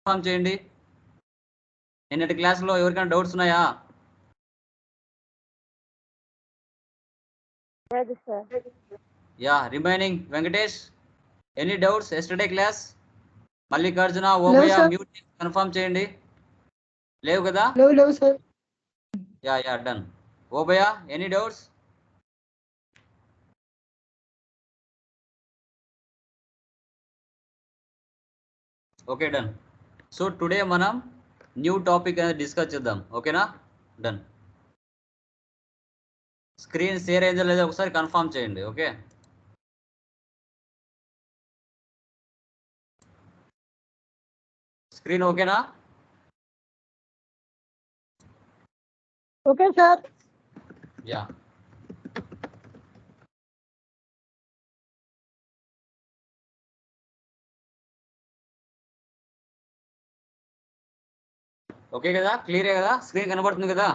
Confirm చేయండి. నిన్నటి క్లాస్లో ఎవరికైనా డౌట్స్ ఉన్నాయా? Yeah, remaining Venkatesh, any doubts yesterday class? Mallikarjuna, Obaiah mute confirm చేయండి. లేవు కదా? లేవు sir. Yeah done. Obaiah, any doubts? Okay, done. So today మనం న్యూ టాపిక్ అనేది డిస్కస్ చేద్దాం. ఓకేనా? డన్. స్క్రీన్ షేర్ అయిందో లేదో ఒకసారి కన్ఫర్మ్ చేయండి. ఓకే, స్క్రీన్ ఓకేనా? Okay sir. యా, ఓకే కదా? క్లియరే కదా? స్క్రీన్ కనబడుతుంది కదా?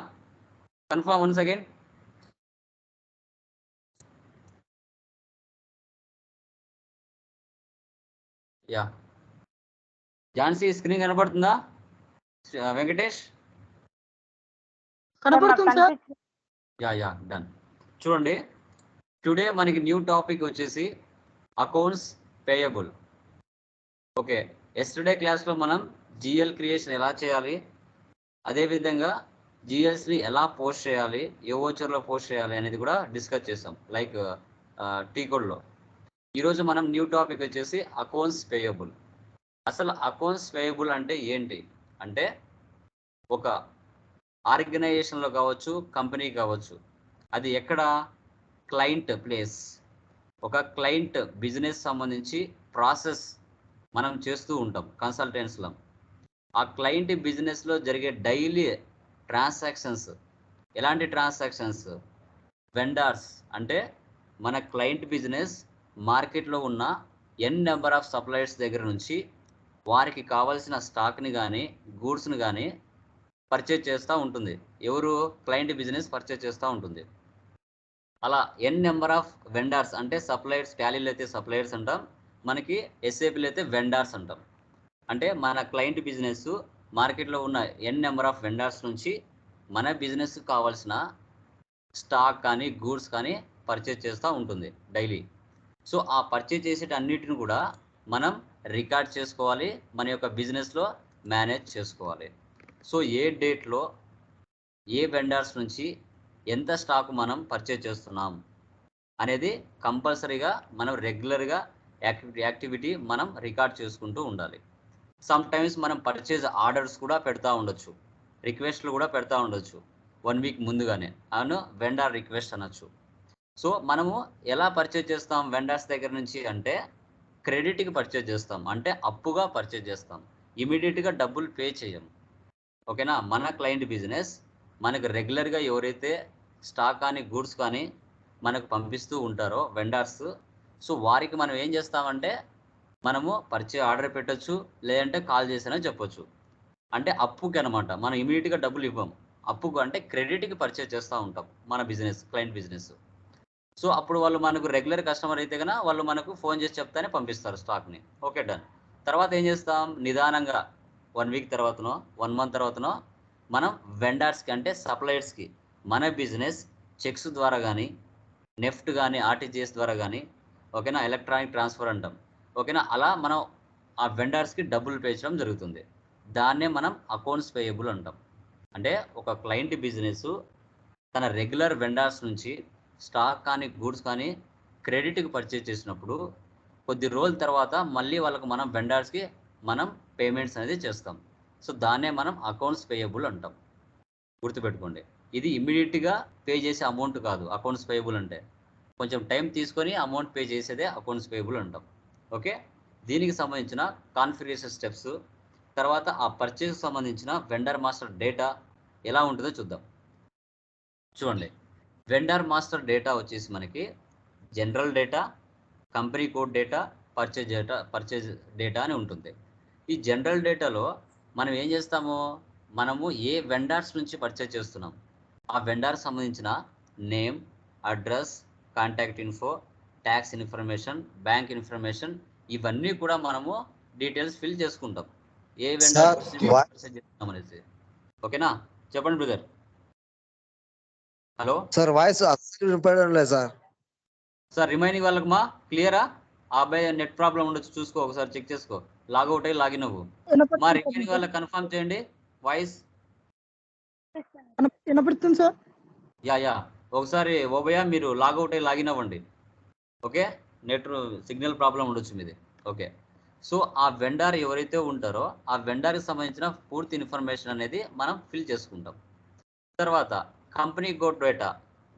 Confirm once again. Yeah, Jhansi screen కనబడుతుందా? వెంకటేష్ కనబడుతుంది సార్. Yeah done. చూడండి, టుడే మనకి న్యూ టాపిక్ వచ్చేసి అకౌంట్స్ పేయబుల్. ఓకే, ఎస్టర్డే క్లాస్లో మనం జిఎల్ క్రియేషన్ ఎలా చేయాలి, అదేవిధంగా జిఎల్స్ని ఎలా పోస్ట్ చేయాలి, ఏ వోచర్లో పోస్ట్ చేయాలి అనేది కూడా డిస్కస్ చేసాం, లైక్ టీ కోడ్లో. ఈరోజు మనం న్యూ టాపిక్ వచ్చేసి అకౌంట్స్ పేయబుల్. అసలు అకౌంట్స్ పేయబుల్ అంటే ఏంటి అంటే, ఒక ఆర్గనైజేషన్లో కావచ్చు, కంపెనీ కావచ్చు, అది ఎక్కడ క్లయింట్ ప్లేస్, ఒక క్లయింట్ బిజినెస్ సంబంధించి ప్రాసెస్ మనం చేస్తూ ఉంటాం కన్సల్టెంట్స్లో. ఆ క్లయింట్ బిజినెస్లో జరిగే డైలీ ట్రాన్సాక్షన్స్, ఎలాంటి ట్రాన్సాక్షన్స్? వెండర్స్ అంటే మన క్లయింట్ బిజినెస్ మార్కెట్లో ఉన్న నెంబర్ ఆఫ్ సప్లయర్స్ దగ్గర నుంచి వారికి కావాల్సిన స్టాక్ని కానీ గూడ్స్ని కానీ పర్చేజ్ చేస్తూ ఉంటుంది. ఎవరు? క్లయింట్ బిజినెస్ పర్చేజ్ చేస్తూ ఉంటుంది. అలా నెంబర్ ఆఫ్ వెండర్స్ అంటే సప్లయర్స్, టాలీలు అయితే సప్లయర్స్ అంటాం, మనకి ఎస్ఏపీలు అయితే వెండర్స్ అంటాం. అంటే మన క్లయింట్ బిజినెస్ మార్కెట్లో ఉన్న నెంబర్ ఆఫ్ వెండర్స్ నుంచి మన బిజినెస్ కావాల్సిన స్టాక్ కానీ గూడ్స్ కానీ పర్చేజ్ చేస్తూ ఉంటుంది డైలీ. సో ఆ పర్చేజ్ చేసేటన్నిటిని కూడా మనం రికార్డ్ చేసుకోవాలి, మన యొక్క బిజినెస్లో మేనేజ్ చేసుకోవాలి. సో ఏ డేట్లో ఏ వెండర్స్ నుంచి ఎంత స్టాక్ మనం పర్చేజ్ చేస్తున్నాం అనేది కంపల్సరీగా మనం రెగ్యులర్గా యాక్టివిటీ మనం రికార్డ్ చేసుకుంటూ ఉండాలి. సమ్ టైమ్స్ మనం పర్చేజ్ ఆర్డర్స్ కూడా పెడతా ఉండొచ్చు, రిక్వెస్ట్లు కూడా పెడతా ఉండొచ్చు 1 వీక్ ముందుగానే, అవును, వెండర్ రిక్వెస్ట్ అనొచ్చు. సో మనము ఎలా పర్చేజ్ చేస్తాం వెండర్స్ దగ్గర నుంచి అంటే, క్రెడిట్కి పర్చేజ్ చేస్తాం, అంటే అప్పుగా పర్చేజ్ చేస్తాం, ఇమీడియట్గా డబ్బులు పే చేయం. ఓకేనా? మన క్లయింట్ బిజినెస్ మనకు రెగ్యులర్గా ఎవరైతే స్టాక్ కానీ గూడ్స్ కానీ మనకు పంపిస్తూ ఉంటారో వెండర్స్, సో వారికి మనం ఏం చేస్తామంటే మనము ఆర్డర్ పెట్టచ్చు, లేదంటే కాల్ చేసినా చెప్పొచ్చు. అంటే అప్పుకి అనమాట, మనం ఇమీడియట్గా డబ్బులు ఇవ్వం, అప్పుకు అంటే క్రెడిట్కి పర్చేజ్ చేస్తూ ఉంటాం మన బిజినెస్, క్లయింట్ బిజినెస్. సో అప్పుడు వాళ్ళు మనకు రెగ్యులర్ కస్టమర్ అయితే కనుక వాళ్ళు మనకు ఫోన్ చేసి చెప్తానే పంపిస్తారు స్టాక్ని. Okay, done. తర్వాత ఏం చేస్తాం, నిదానంగా 1 వీక్ తర్వాతనో 1 మంత్ తర్వాతనో మనం వెండర్స్కి అంటే సప్లయర్స్కి మన బిజినెస్ చెక్స్ ద్వారా కానీ, నెఫ్ట్ కానీ, ఆర్టీజీఎస్ ద్వారా కానీ, ఓకేనా, ఎలక్ట్రానిక్ ట్రాన్స్ఫర్ అంటాం, ఓకేనా, అలా మనం ఆ వెండర్స్కి డబ్బులు పే చేయడం జరుగుతుంది. దాన్నే మనం అకౌంట్స్ పేయబుల్ అంటాం. అంటే ఒక క్లయింట్ బిజినెస్ తన రెగ్యులర్ వెండర్స్ నుంచి స్టాక్ కానీ గూడ్స్ కానీ క్రెడిట్కి పర్చేజ్ చేసినప్పుడు కొద్ది రోజుల తర్వాత మళ్ళీ వాళ్ళకు మనం వెండర్స్కి మనం పేమెంట్స్ అనేది చేస్తాం. సో దాన్నే మనం అకౌంట్స్ పేయబుల్ అంటాం. గుర్తుపెట్టుకోండి, ఇది ఇమ్మీడియట్గా పే చేసే అమౌంట్ కాదు. అకౌంట్స్ పేయబుల్ అంటే కొంచెం టైం తీసుకొని అమౌంట్ పే చేసేదే అకౌంట్స్ పేయబుల్ అంటాం. ఓకే, దీనికి సంబంధించిన కాన్ఫిగరేషన్ స్టెప్స్, తర్వాత ఆ పర్చేజ్కి సంబంధించిన వెండర్ మాస్టర్ డేటా ఎలా ఉంటుందో చూద్దాం. చూడండి, వెండర్ మాస్టర్ డేటా వచ్చేసి మనకి general data, company code data, purchase data అని ఉంటుంది. ఈ జనరల్ డేటాలో మనం ఏం చేస్తాము, మనము ఏ వెండర్స్ నుంచి పర్చేజ్ చేస్తున్నాం ఆ వెండర్ సంబంధించిన name, address, contact info, tax information, bank information, ఇవన్నీ కూడా మనము డీటెయిల్స్ ఫిల్ చేసుకుంటాం. ఏ వెండర్ పర్చేజ్ చేస్తున్నాం అనేసి. ఓకేనా, చెప్పండి బ్రదర్. హలో సార్, వాయిస్ అస్సలు వినపడడం లేదు సార్. సార్ రిమైనింగ్ వాళ్ళకి మా క్లియరా? ఆ అబ్బాయి నెట్ ప్రాబ్లం ఉండొచ్చు, చూసుకో ఒకసారి, చెక్ చేసుకో. లాగౌట్ అయ్యి లాగిన్ అవ్వు. మా రిమైనింగ్ వాళ్ళకి కన్ఫర్మ్ చేయండి వాయిస్. వినపడుతుంది సార్. యా ఒకసారి ఓబయ్య మీరు లాగౌట్ అయ్యి లాగిన్ అవ్వండి. ఓకే, నెట్ సిగ్నల్ ప్రాబ్లం ఉండొచ్చు మీది. ఓకే, సో ఆ వెండర్ ఎవరైతే ఉంటారో ఆ వెండర్కి సంబంధించిన పూర్తి ఇన్ఫర్మేషన్ అనేది మనం ఫిల్ చేసుకుంటాం. తర్వాత కంపెనీ కోడ్ డేటా,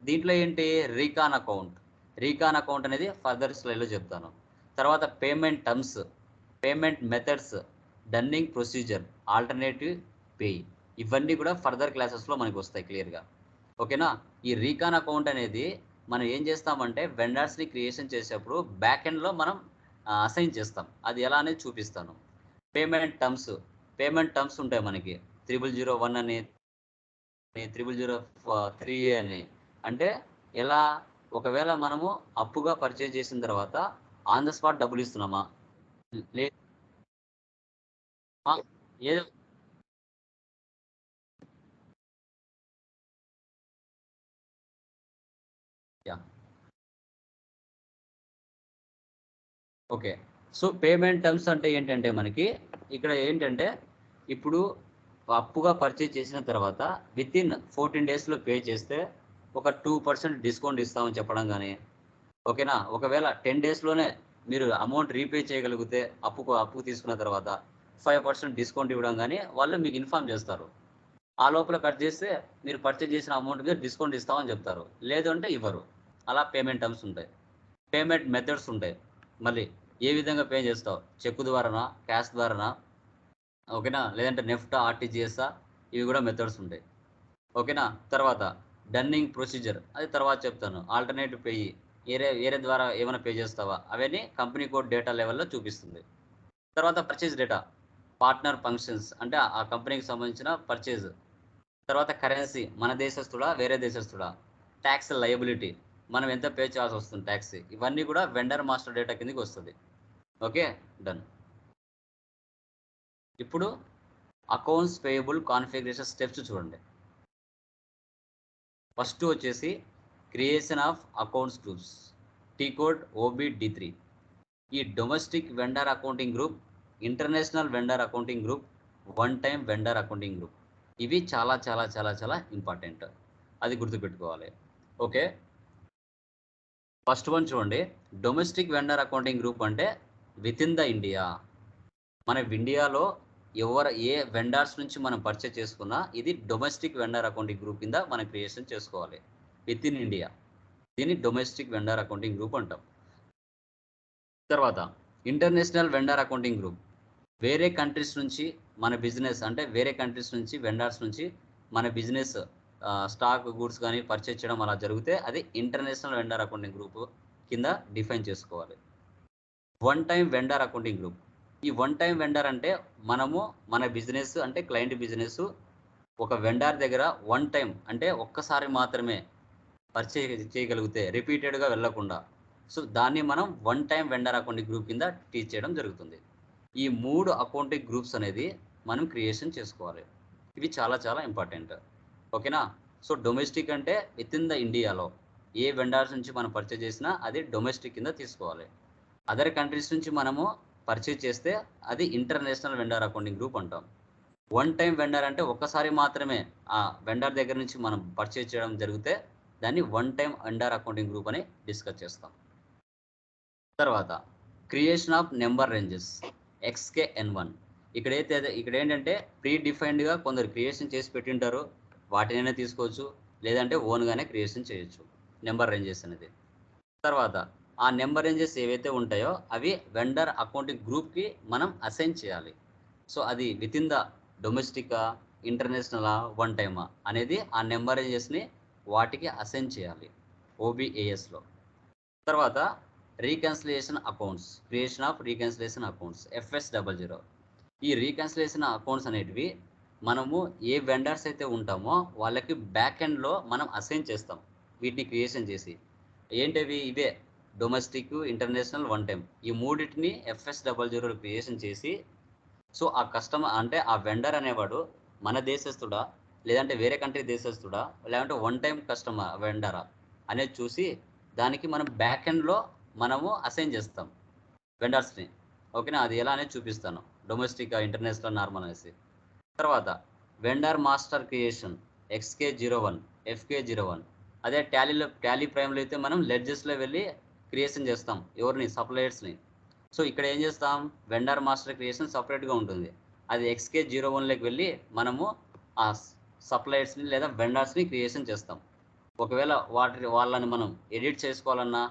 దీంట్లో ఏంటి, రీకాన్ అకౌంట్. రీకాన్ అకౌంట్ అనేది ఫర్దర్ స్లైడ్లో చెప్తాను. తర్వాత payment terms, payment methods, dunning procedure, alternative pay, ఇవన్నీ కూడా ఫర్దర్ క్లాసెస్లో మనకి వస్తాయి క్లియర్గా. ఓకేనా, ఈ రీకాన్ అకౌంట్ అనేది మనం ఏం చేస్తామంటే వెండర్స్ని క్రియేషన్ చేసేటప్పుడు బ్యాక్ ఎండ్లో మనం అసైన్ చేస్తాం. అది ఎలా అనేది చూపిస్తాను. పేమెంట్ టర్మ్స్ ఉంటాయి మనకి 0001 అని, 0003 అని. అంటే ఎలా, ఒకవేళ మనము అప్పుగా పర్చేజ్ చేసిన తర్వాత ఆన్ ద స్పాట్ డబ్బులు ఇస్తున్నామా లేదు, ఏదో ఓకే. సో పేమెంట్ టర్మ్స్ అంటే ఏంటంటే మనకి ఇక్కడ ఏంటంటే ఇప్పుడు అప్పుగా పర్చేజ్ చేసిన తర్వాత విత్ ఇన్ 14 డేస్లో పే చేస్తే ఒక 2% డిస్కౌంట్ ఇస్తామని చెప్పడం కానీ, ఓకేనా. ఒకవేళ 10 డేస్లోనే మీరు అమౌంట్ రీపే చేయగలిగితే అప్పు తీసుకున్న తర్వాత 5% డిస్కౌంట్ ఇవ్వడం కానీ వాళ్ళు మీకు ఇన్ఫామ్ చేస్తారు. ఆ లోపల కట్ చేస్తే మీరు పర్చేజ్ చేసిన అమౌంట్ మీద డిస్కౌంట్ ఇస్తామని చెప్తారు, లేదు అంటే ఇవ్వరు. అలా పేమెంట్ టర్మ్స్ ఉంటాయి. పేమెంట్ మెథడ్స్ ఉంటాయి. మళ్ళీ ఏ విధంగా పే చేస్తావు, చెక్ ద్వారానా, క్యాష్ ద్వారానా, ఓకేనా, లేదంటే నెఫ్ట్, ఆర్టీజీఎస్ఆ, ఇవి కూడా మెథడ్స్ ఉంటాయి. ఓకేనా. తర్వాత డన్నింగ్ ప్రొసీజర్, అది తర్వాత చెప్తాను. ఆల్టర్నేటివ్ పే, వేరే ద్వారా ఏమైనా పే చేస్తావా, అవన్నీ కంపెనీ కోడ్ డేటా లెవెల్లో చూపిస్తుంది. తర్వాత పర్చేజ్ డేటా, పార్ట్నర్ ఫంక్షన్స్ అంటే ఆ కంపెనీకి సంబంధించిన పర్చేజ్. తర్వాత కరెన్సీ, మన దేశస్తుడా వేరే దేశస్తుడా, ట్యాక్స్ లయబిలిటీ, మనం ఎంత పే చేయాల్సి వస్తుంది ట్యాక్స్, ఇవన్నీ కూడా వెండర్ మాస్టర్ డేటా కిందకి వస్తుంది. Okay, done. ఇప్పుడు అకౌంట్స్ పేయబుల్ కాన్ఫిగరేషన్ స్టెప్స్ చూడండి. ఫస్ట్ వచ్చేసి creation of accounts groups, T code OBD3. ఈ domestic vendor accounting group, international vendor accounting group, one time vendor accounting group, ఇవి చాలా చాలా చాలా చాలా ఇంపార్టెంట్, అది గుర్తుపెట్టుకోవాలి. ఓకే, ఫస్ట్ వన్ చూడండి. డొమెస్టిక్ వెండర్ అకౌంటింగ్ గ్రూప్ అంటే విత్ ఇన్ ద ఇండియా. మన ఇండియాలో ఏ వెండర్స్ నుంచి మనం పర్చేజ్ చేసుకున్నా ఇది డొమెస్టిక్ వెండర్ అకౌంటింగ్ గ్రూప్ కింద మనం క్రియేషన్ చేసుకోవాలి విత్ ఇన్ ఇండియా. దీన్ని డొమెస్టిక్ వెండర్ అకౌంటింగ్ గ్రూప్ అంటాం. తర్వాత ఇంటర్నేషనల్ వెండర్ అకౌంటింగ్ గ్రూప్, వేరే కంట్రీస్ నుంచి మన బిజినెస్ అంటే వేరే కంట్రీస్ నుంచి వెండర్స్ నుంచి మన బిజినెస్ స్టాక్ గూడ్స్ కానీ పర్చేజ్ చేయడం అలా జరిగితే అది ఇంటర్నేషనల్ వెండర్ అకౌంటింగ్ గ్రూప్ కింద డిఫైన్ చేసుకోవాలి. One time vendor accounting group, ఈ వన్ టైం వెండర్ అంటే మనము మన బిజినెస్ అంటే క్లయింట్ బిజినెస్ ఒక వెండర్ దగ్గర వన్ టైం అంటే ఒక్కసారి మాత్రమే పర్చేజ్ చేయగలిగితే రిపీటెడ్గా వెళ్ళకుండా, సో దాన్ని మనం one time vendor accounting group కింద టీచ్ చేయడం జరుగుతుంది. ఈ 3 అకౌంటింగ్ గ్రూప్స్ అనేది మనం క్రియేషన్ చేసుకోవాలి. ఇవి చాలా చాలా ఇంపార్టెంట్. ఓకేనా. సో డొమెస్టిక్ అంటే విత్ ఇన్ ద ఇండియాలో ఏ వెండర్స్ నుంచి మనం పర్చేజ్ చేసినా అది డొమెస్టిక్ కింద తీసుకోవాలి. అదర్ కంట్రీస్ నుంచి మనము పర్చేజ్ చేస్తే అది ఇంటర్నేషనల్ వెండర్ అకౌంటింగ్ గ్రూప్ అంటాం. వన్ టైం వెండర్ అంటే ఒక్కసారి మాత్రమే ఆ వెండర్ దగ్గర నుంచి మనం పర్చేజ్ చేయడం జరిగితే దాన్ని one time vendor accounting group అని డిస్కస్ చేస్తాం. తర్వాత creation of number ranges, XKN1. ఇక్కడ ఏంటంటే ప్రీ డిఫైన్డ్గా కొందరు క్రియేషన్ చేసి పెట్టింటారు, వాటినైనా తీసుకోవచ్చు, లేదంటే ఓన్గానే క్రియేషన్ చేయొచ్చు నెంబర్ రేంజెస్ అనేది. తర్వాత ఆ నెంబర్ రేంజెస్ ఏవైతే ఉంటాయో అవి వెండర్ అకౌంటింగ్ గ్రూప్కి మనం అసైన్ చేయాలి. సో అది విత్ ఇన్ ద డొమెస్టికా, ఇంటర్నేషనలా, వన్ టైమా అనేది ఆ నెంబర్ రేంజెస్ని వాటికి అసైన్ చేయాలి OBASలో. తర్వాత reconciliation accounts, creation of reconciliation accounts, FS00. ఈ రీకన్సిలియేషన్ అకౌంట్స్ అనేటివి మనము ఏ వెండర్స్ అయితే ఉంటామో వాళ్ళకి బ్యాక్ ఎండ్లో మనం అసైన్ చేస్తాం వీటిని క్రియేషన్ చేసి. ఏంటివి, ఇవే డొమెస్టిక్, ఇంటర్నేషనల్, వన్ టైం, ఈ మూడింటిని FS00 క్రియేషన్ చేసి సో ఆ కస్టమర్ అంటే ఆ వెండర్ అనేవాడు మన దేశస్తుడా, లేదంటే వేరే కంట్రీ దేశస్తుడా, లేదంటే వన్ టైం కస్టమర్ వెండరా అనేది చూసి దానికి మనం బ్యాక్ ఎండ్లో మనము అసైన్ చేస్తాం వెండర్స్ని. ఓకేనా, అది ఎలా అనేది చూపిస్తాను. డొమెస్టిక్, ఇంటర్నేషనల్, నార్మల్ అనేసి. తర్వాత vendor master creation XK01 FK01. అదే టాలీ ప్రైమ్లో అయితే మనం లెడ్జెస్లో వెళ్ళి క్రియేషన్ చేస్తాం ఎవరిని, సప్లయర్స్ని. సో ఇక్కడ ఏం చేస్తాం, వెండర్ మాస్టర్ క్రియేషన్ సపరేట్గా ఉంటుంది. అది XK01లోకి వెళ్ళి మనము ఆ సప్లయర్స్ని లేదా వెండర్స్ని క్రియేషన్ చేస్తాం. ఒకవేళ వాళ్ళని మనం ఎడిట్ చేసుకోవాలన్నా,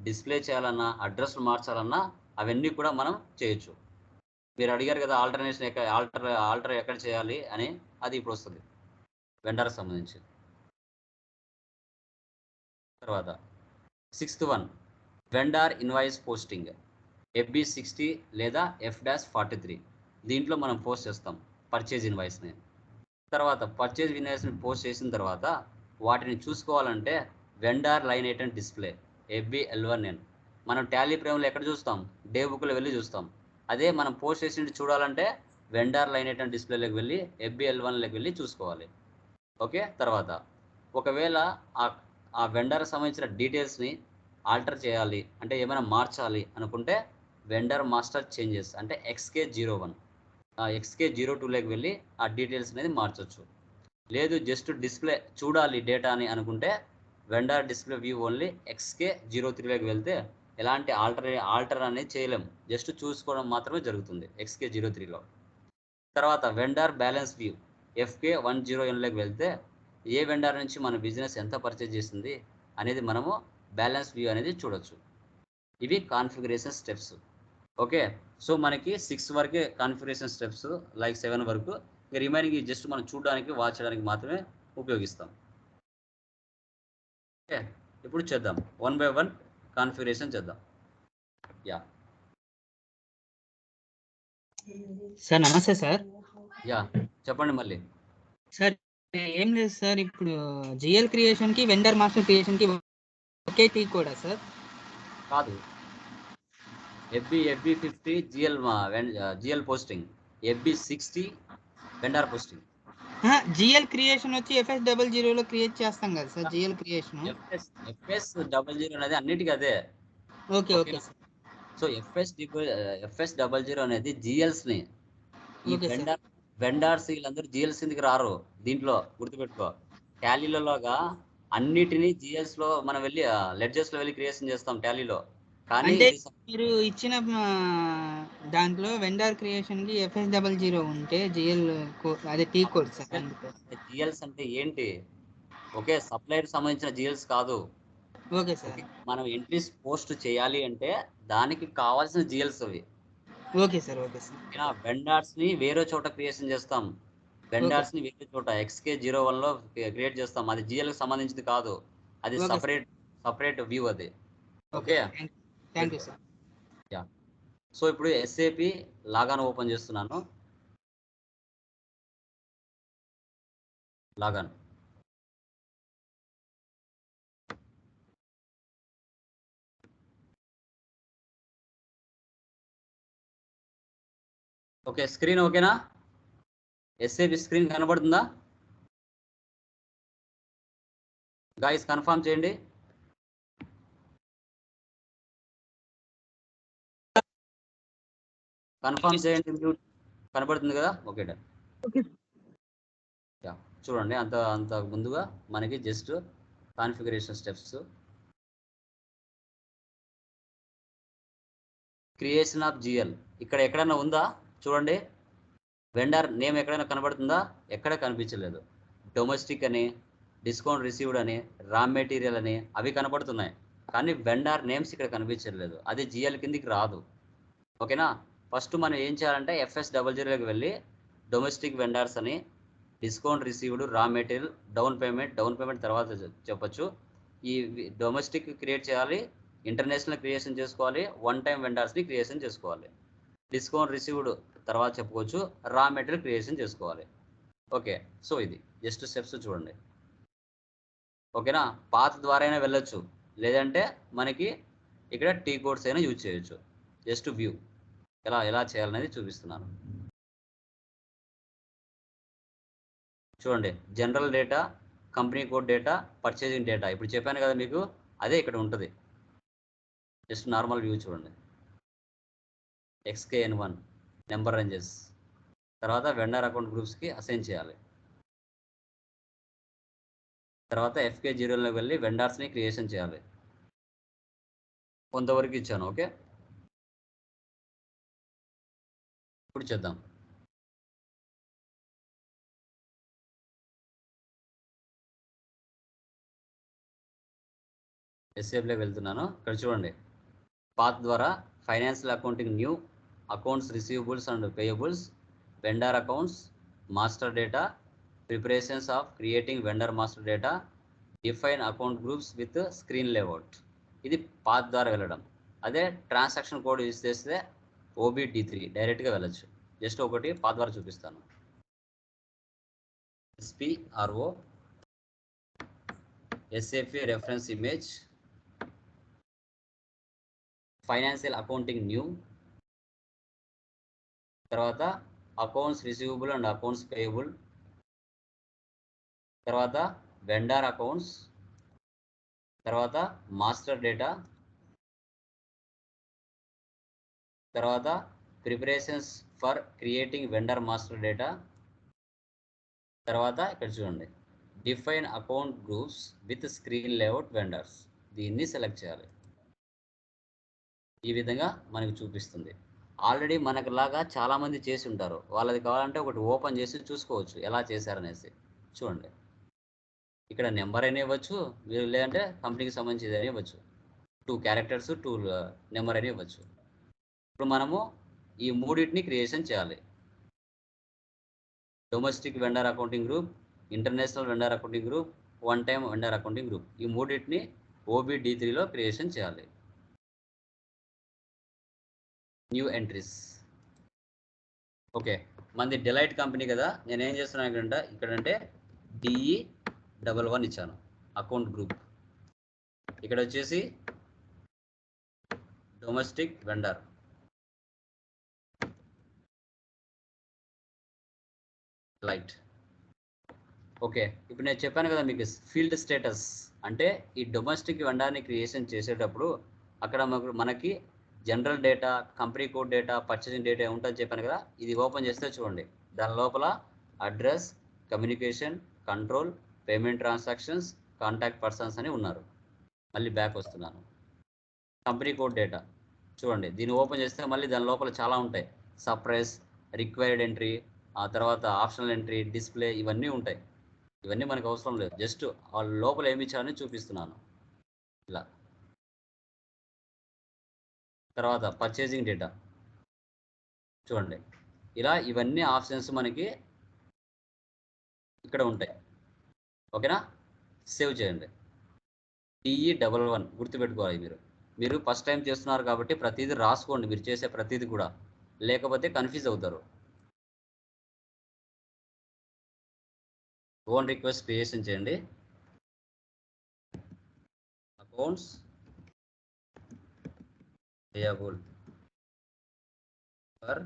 డిస్ప్లే చేయాలన్నా, అడ్రస్లు మార్చాలన్నా అవన్నీ కూడా మనం చేయొచ్చు. మీరు అడిగారు కదా ఆల్టర్నేషన్ ఆల్టర్ ఎక్కడ చేయాలి అని, అది ఇప్పుడు వస్తుంది వెండర్కి సంబంధించి. తర్వాత 6th one vendor invoice posting FB60 లేదా F-43. దీంట్లో మనం పోస్ట్ చేస్తాం పర్చేజ్ ఇన్వాయిస్ని. తర్వాత పర్చేజ్ ఇన్వాయిస్ని పోస్ట్ చేసిన తర్వాత వాటిని చూసుకోవాలంటే vendor line item display FB11N. మనం టాలీ ప్రైమ్లో ఎక్కడ చూస్తాం, డే బుక్లో వెళ్ళి చూస్తాం. అదే మనం పోస్ట్ చేసి చూడాలంటే వెండర్ లైన్ ఐటమ్ డిస్ప్లేలోకి వెళ్ళి FB11లోకి వెళ్ళి చూసుకోవాలి. ఓకే. తర్వాత ఒకవేళ ఆ వెండర్ సంబంధించిన డీటెయిల్స్ని ఆల్టర్ చేయాలి అంటే ఏమైనా మార్చాలి అనుకుంటే వెండర్ మాస్టర్ చేంజెస్ అంటే XK01 XK02లోకి వెళ్ళి ఆ డీటెయిల్స్ అనేది మార్చవచ్చు. లేదు జస్ట్ డిస్ప్లే చూడాలి డేటాని అనుకుంటే వెండర్ డిస్ప్లే వ్యూ ఓన్లీ XK03లోకి వెళ్తే ఎలాంటి ఆల్టర్ అనేది చేయలేము, జస్ట్ చూసుకోవడం మాత్రమే జరుగుతుంది XK03లో. తర్వాత వెండర్ బ్యాలెన్స్ వ్యూ FK10Nలోకి వెళ్తే ఏ వెండర్ నుంచి మన బిజినెస్ ఎంత పర్చేజ్ చేసింది అనేది మనము బ్యాలెన్స్ వ్యూ అనేది చూడొచ్చు. ఇవి కాన్ఫిగరేషన్ స్టెప్స్. ఓకే. సో మనకి 6 వరకే కాన్ఫిగరేషన్ స్టెప్స్, లైక్ 7 వరకు. రిమైనింగ్ జస్ట్ మనం చూడడానికి, వాచ్ చేయడానికి మాత్రమే ఉపయోగిస్తాం. ఓకే. ఇప్పుడు చేద్దాం 1 by 1 కాన్ఫిగరేషన్ చేద్దాం. యా సార్ నమస్తే సార్. యా చెప్పండి మళ్ళీ. సార్ ఏం లేదు సార్, ఇప్పుడు జిఎల్ క్రియేషన్ కి వెండర్ మాస్టర్ క్రియేషన్ కి ఒకే టీ కూడా సార్? కాదు, FB50 GL posting, FB60 vendor posting. GL creation వచ్చి FS00లో క్రియేట్ చేస్తాం కదా సార్, జిఎల్ క్రియేషన్. FS00 అనేది అన్నిటికీ అదే. Okay okay sir. So FS00 అనేది జిఎల్స్ని, ఈ వెండర్స్ వీళ్ళందరూ జిఎల్స్ కిందకి రారు. దీంట్లో గుర్తుపెట్టుకో, టాలీలోగా అన్నిటినీ జిఎల్స్ లో మనం వెళ్ళి లెడ్జెస్ లో వెళ్ళి క్రియేషన్ చేస్తాం టాలీలో. కానీ మీరు ఇచ్చిన దాంట్లో వెండర్ క్రియేషన్ కి FS00 ఉంటే జిఎల్ అదే టీ కోడ్ సార్. జిఎల్స్ అంటే ఏంటి? ఓకే, సప్లైర్ సంబంధించిన జిఎల్స్ కాదు. Okay sir. మనం ఎంట్రీస్ పోస్ట్ చేయాలి అంటే దానికి కావాల్సిన జిఎల్స్ అవి. Okay sir. Okay sir. Vendors ని వేరే చోట క్రియేషన్ చేస్తాం. వెండర్స్ ని వేరే చోట XK01 లో క్రియేట్ చేస్తాం. అది జిఎల్ కి సంబంధించింది కాదు, అది సపరేట్ వ్యూ అది. Okay, thank you sir. Yeah. So ఇప్పుడు SAP లాగాన్ ఓపెన్ చేస్తున్నాను. లాగాన్. ఓకే, స్క్రీన్ ఓకేనా? SAP స్క్రీన్ కనబడుతుందా? గాయస్ కన్ఫర్మ్ చేయండి. కన్ఫర్మ్ చేయండి. కనబడుతుంది కదా? Okay done. చూడండి, అంత ముందుగా మనకి just configuration steps, creation of GL ఇక్కడ ఎక్కడైనా ఉందా చూడండి. వెండర్ నేమ్ ఎక్కడైనా కనబడుతుందా? ఎక్కడ కనిపించలేదు. డొమెస్టిక్ అని, డిస్కౌంట్ రిసీవ్డ్ అని, రా మెటీరియల్ అని అవి కనబడుతున్నాయి, కానీ వెండర్ నేమ్స్ ఇక్కడ కనిపించలేదు. అది జిఎల్ కిందికి రాదు. ఓకేనా? ఫస్ట్ మనం ఏం చేయాలంటే FS00లోకి వెళ్ళి డొమెస్టిక్ వెండర్స్ అని, discount received, raw material, down payment తర్వాత చెప్పొచ్చు. ఈ డొమెస్టిక్ క్రియేట్ చేయాలి, ఇంటర్నేషనల్ క్రియేషన్ చేసుకోవాలి, వన్ టైం వెండర్స్ని క్రియేషన్ చేసుకోవాలి. డిస్కౌంట్ రిసీవ్డ్ తర్వాత చెప్పుకోవచ్చు, రా మెటీరియల్ క్రియేషన్ చేసుకోవాలి. ఓకే, సో ఇది జస్ట్ స్టెప్స్ చూడండి. ఓకేనా? పాత్ ద్వారా అయినా వెళ్ళొచ్చు, లేదంటే మనకి ఇక్కడ టీ కోడ్స్ అయినా యూజ్ చేయొచ్చు. జస్ట్ వ్యూ ఎలా చేయాలనేది చూపిస్తున్నాను. చూడండి, general data, company code data, purchasing data. ఇప్పుడు చెప్పాను కదా మీకు, అదే ఇక్కడ ఉంటుంది. జస్ట్ నార్మల్ వ్యూ చూడండి. XKN1 నెంబర్ రేంజెస్, తర్వాత వెండర్ అకౌంట్ గ్రూప్స్కి అసైన్ చేయాలి. తర్వాత FK0లోకి వెళ్ళి వెండర్స్ని క్రియేషన్ చేయాలి. కొంతవరకు ఇచ్చాను. ఓకే, ఇప్పుడు చేద్దాం. ఎస్ఏబ్లోకి వెళ్తున్నాను. ఇక్కడ చూడండి, పాత్ ద్వారా financial accounting new, accounts receivables and payables, vendor accounts, master data, preparations of creating vendor master data, define account groups with screen layout. ఇది పాత్ ద్వారా వెళ్ళడం. అదే ట్రాన్సాక్షన్ కోడ్ యూజ్ చేస్తే OBD3 డైరెక్ట్గా వెళ్ళచ్చు. జస్ట్ ఒకటి పాత్ ద్వారా చూపిస్తాను. SPRO SFA reference image, financial accounting new, తర్వాత accounts receivable and accounts payable, తర్వాత వెండర్ అకౌంట్స్, తర్వాత మాస్టర్ డేటా, తర్వాత preparations for creating vendor master data, తర్వాత ఇక్కడ చూడండి define account groups with screen layout vendors. దీన్ని సెలెక్ట్ చేయాలి. ఈ విధంగా మనకు చూపిస్తుంది. ఆల్రెడీ మనకు లాగా చాలామంది చేసి ఉంటారు. వాళ్ళది కావాలంటే ఒకటి ఓపెన్ చేసి చూసుకోవచ్చు ఎలా చేశారనేసి. చూడండి, ఇక్కడ నెంబర్ అయినా ఇవ్వచ్చు, మీరు లేదంటే కంపెనీకి సంబంధించి అయినా ఇవ్వచ్చు. 2 క్యారెక్టర్స్ 2 నెంబర్ అయినా ఇవ్వచ్చు. ఇప్పుడు మనము ఈ మూడింటిని క్రియేషన్ చేయాలి. Domestic vendor accounting group, international vendor accounting group, one time vendor accounting group. ఈ మూడింటిని OBD3లో క్రియేషన్ చేయాలి. New entries. ఓకే, మనది డెలైట్ కంపెనీ కదా, నేను ఏం చేస్తున్నాను ఇక్కడంటే DE11 ఇచ్చాను అకౌంట్ గ్రూప్. ఇక్కడ వచ్చేసి డొమెస్టిక్ వెండర్, లైట్. ఓకే, ఇప్పుడు నేను చెప్పాను కదా మీకు ఫీల్డ్ స్టేటస్ అంటే ఈ డొమెస్టిక్ వెండర్ని క్రియేషన్ చేసేటప్పుడు అక్కడ మనకి general data, company code data, purchasing data ఉంటుందని చెప్పాను కదా. ఇది ఓపెన్ చేస్తే చూడండి, దాని లోపల address, communication, control, payment transactions, contact persons అని ఉన్నారు. మళ్ళీ బ్యాక్ వస్తున్నాను. కంపెనీ కోడ్ డేటా చూడండి, దీన్ని ఓపెన్ చేస్తే మళ్ళీ దాని లోపల చాలా ఉంటాయి. సప్రెస్, రిక్వైర్డ్ ఎంట్రీ, ఆ తర్వాత ఆప్షనల్ ఎంట్రీ, డిస్ప్లే, ఇవన్నీ ఉంటాయి. ఇవన్నీ మనకు అవసరం లేదు, జస్ట్ వాళ్ళ లోపల ఏమి ఇచ్చారని చూపిస్తున్నాను ఇలా. తర్వాత పర్చేసింగ్ డేటా చూడండి, ఇలా ఇవన్నీ ఆప్షన్స్ మనకి ఇక్కడ ఉంటాయి. ఓకేనా, సేవ్ చేయండి. DE11 గుర్తుపెట్టుకోవాలి. మీరు ఫస్ట్ టైం చేస్తున్నారు కాబట్టి ప్రతిదీ రాసుకోండి, మీరు చేసే ప్రతిదీ కూడా, లేకపోతే కన్ఫ్యూజ్ అవుతారు. ఓన్ రిక్వెస్ట్ క్రియేషన్ చేయండి. Accounts payable for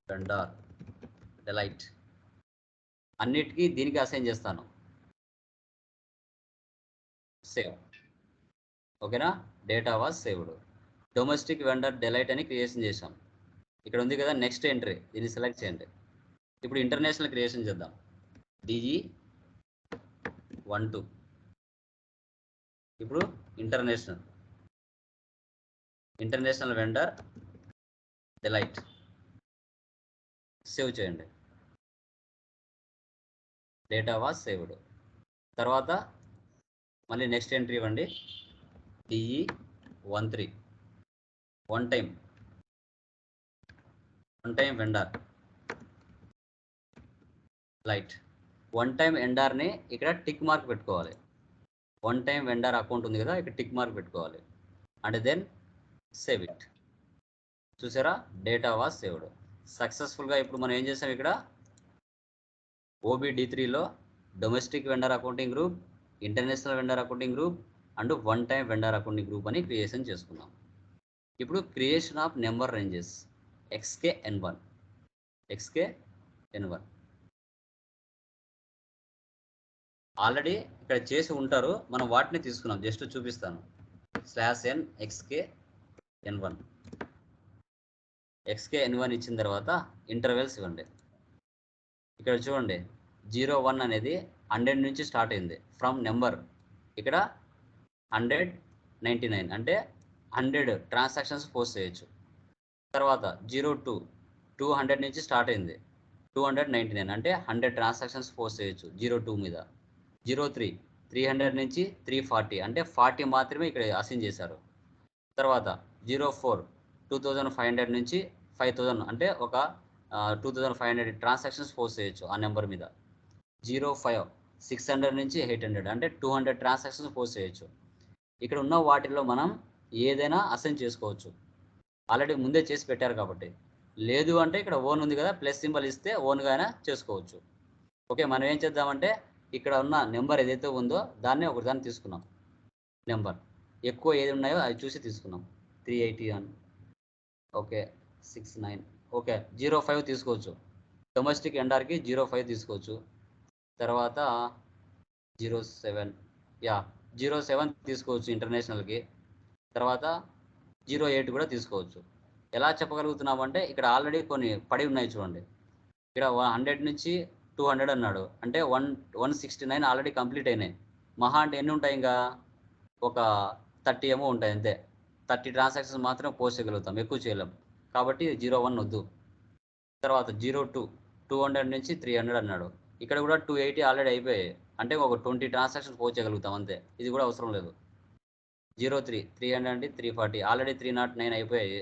vendor Delight, అన్నిటికీ దీనికి అసైన్ చేస్తాను. సేవ్. ఓకేనా, data was saved. Domestic vendor Delight అని క్రియేషన్ చేసాం. ఇక్కడ ఉంది కదా నెక్స్ట్ ఎంట్రీ, దీన్ని సెలెక్ట్ చేయండి. ఇప్పుడు ఇంటర్నేషనల్ క్రియేషన్ చేద్దాం. DE12. ఇప్పుడు ఇంటర్నేషనల్ వెండర్ డెలైట్. సేవ్ చేయండి. Data was saved. తర్వాత మళ్ళీ నెక్స్ట్ ఎంట్రీ ఇవ్వండి. DE13 one time vendor light. One time వెండర్ని ఇక్కడ టిక్ మార్క్ పెట్టుకోవాలి. వన్ టైం వెండర్ అకౌంట్ ఉంది కదా, ఇక్కడ టిక్ మార్క్ పెట్టుకోవాలి. And then save it. చూసారా, డేటా వాజ్ సేవ్డ్ సక్సెస్ఫుల్గా. ఇప్పుడు మనం ఏం చేసాం, ఇక్కడ OBD3లో domestic vendor accounting group, international vendor accounting group and one time vendor accounting group అని క్రియేషన్ చేసుకున్నాం. ఇప్పుడు creation of number ranges XKN1. Already ఇక్కడ చేసి ఉంటారు, మనం వాటిని తీసుకున్నాం. జస్ట్ చూపిస్తాను. /n xk n1 xk n1 ఇచ్చిన తర్వాత ఇంటర్వెల్స్ ఇవ్వండి. ఇక్కడ చూడండి 01 అనేది 100 నుంచి స్టార్ట్ అయింది. ఫ్రమ్ నెంబర్ ఇక్కడ 199 అంటే 100 ట్రాన్సాక్షన్స్ పోస్ట్ చేయొచ్చు. తర్వాత 02 200 నుంచి స్టార్ట్ అయింది. 299 అంటే 100 ట్రాన్సాక్షన్స్ పోస్ట్ చేయొచ్చు 02 మీద. 03 300 నుంచి 340 అంటే 40 మాత్రమే ఇక్కడ అసైన్ చేశారు. తర్వాత 04 2500 నుంచి 5000 అంటే ఒక 2500 ట్రాన్సాక్షన్స్ పోస్ట్ చేయొచ్చు ఆ నెంబర్ మీద. 05 600 నుంచి 800 అంటే 200 ట్రాన్సాక్షన్స్ పోస్ట్ చేయొచ్చు. ఇక్కడ ఉన్న వాటిల్లో మనం ఏదైనా అసైన్ చేసుకోవచ్చు. ఆల్రెడీ ముందే చేసి పెట్టారు కాబట్టి. లేదు అంటే ఇక్కడ ఓన్ ఉంది కదా, ప్లస్ సింబల్ ఇస్తే ఓన్గా అయినా చేసుకోవచ్చు. ఓకే, మనం ఏం చేద్దామంటే ఇక్కడ ఉన్న నెంబర్ ఏదైతే ఉందో దాన్ని ఒకదాన్ని తీసుకున్నాం. నెంబర్ ఎక్కువ ఏది ఉన్నాయో అది చూసి తీసుకున్నాం. 381 ఓకే 69 ఓకే 05 తీసుకోవచ్చు. డొమెస్టిక్ ఎండార్కి 05 తీసుకోవచ్చు. తర్వాత 07 07 తీసుకోవచ్చు ఇంటర్నేషనల్కి. తర్వాత 08 కూడా తీసుకోవచ్చు. ఎలా చెప్పగలుగుతున్నామంటే ఇక్కడ ఆల్రెడీ కొన్ని పడి ఉన్నాయి చూడండి. ఇక్కడ 100 నుంచి 200 అన్నాడు అంటే 169 ఆల్రెడీ కంప్లీట్ అయినాయి. మహా అంటే ఎన్ని ఉంటాయి? ఇంకా ఒక 30 ఏమో ఉంటాయి అంతే. 30 ట్రాన్సాక్షన్స్ మాత్రమే పోస్ట్ చేయగలుగుతాం, ఎక్కువ చేయలేం. కాబట్టి 01 వద్దు. తర్వాత 02 200 నుంచి 300 అన్నాడు. ఇక్కడ కూడా 280 ఆల్రెడీ అయిపోయాయి అంటే ఒక 20 ట్రాన్సాక్షన్స్ పోస్ట్ చేయగలుగుతాం అంతే. ఇది కూడా అవసరం లేదు. 03 300 అంటే 340 ఆల్రెడీ 309 అయిపోయాయి.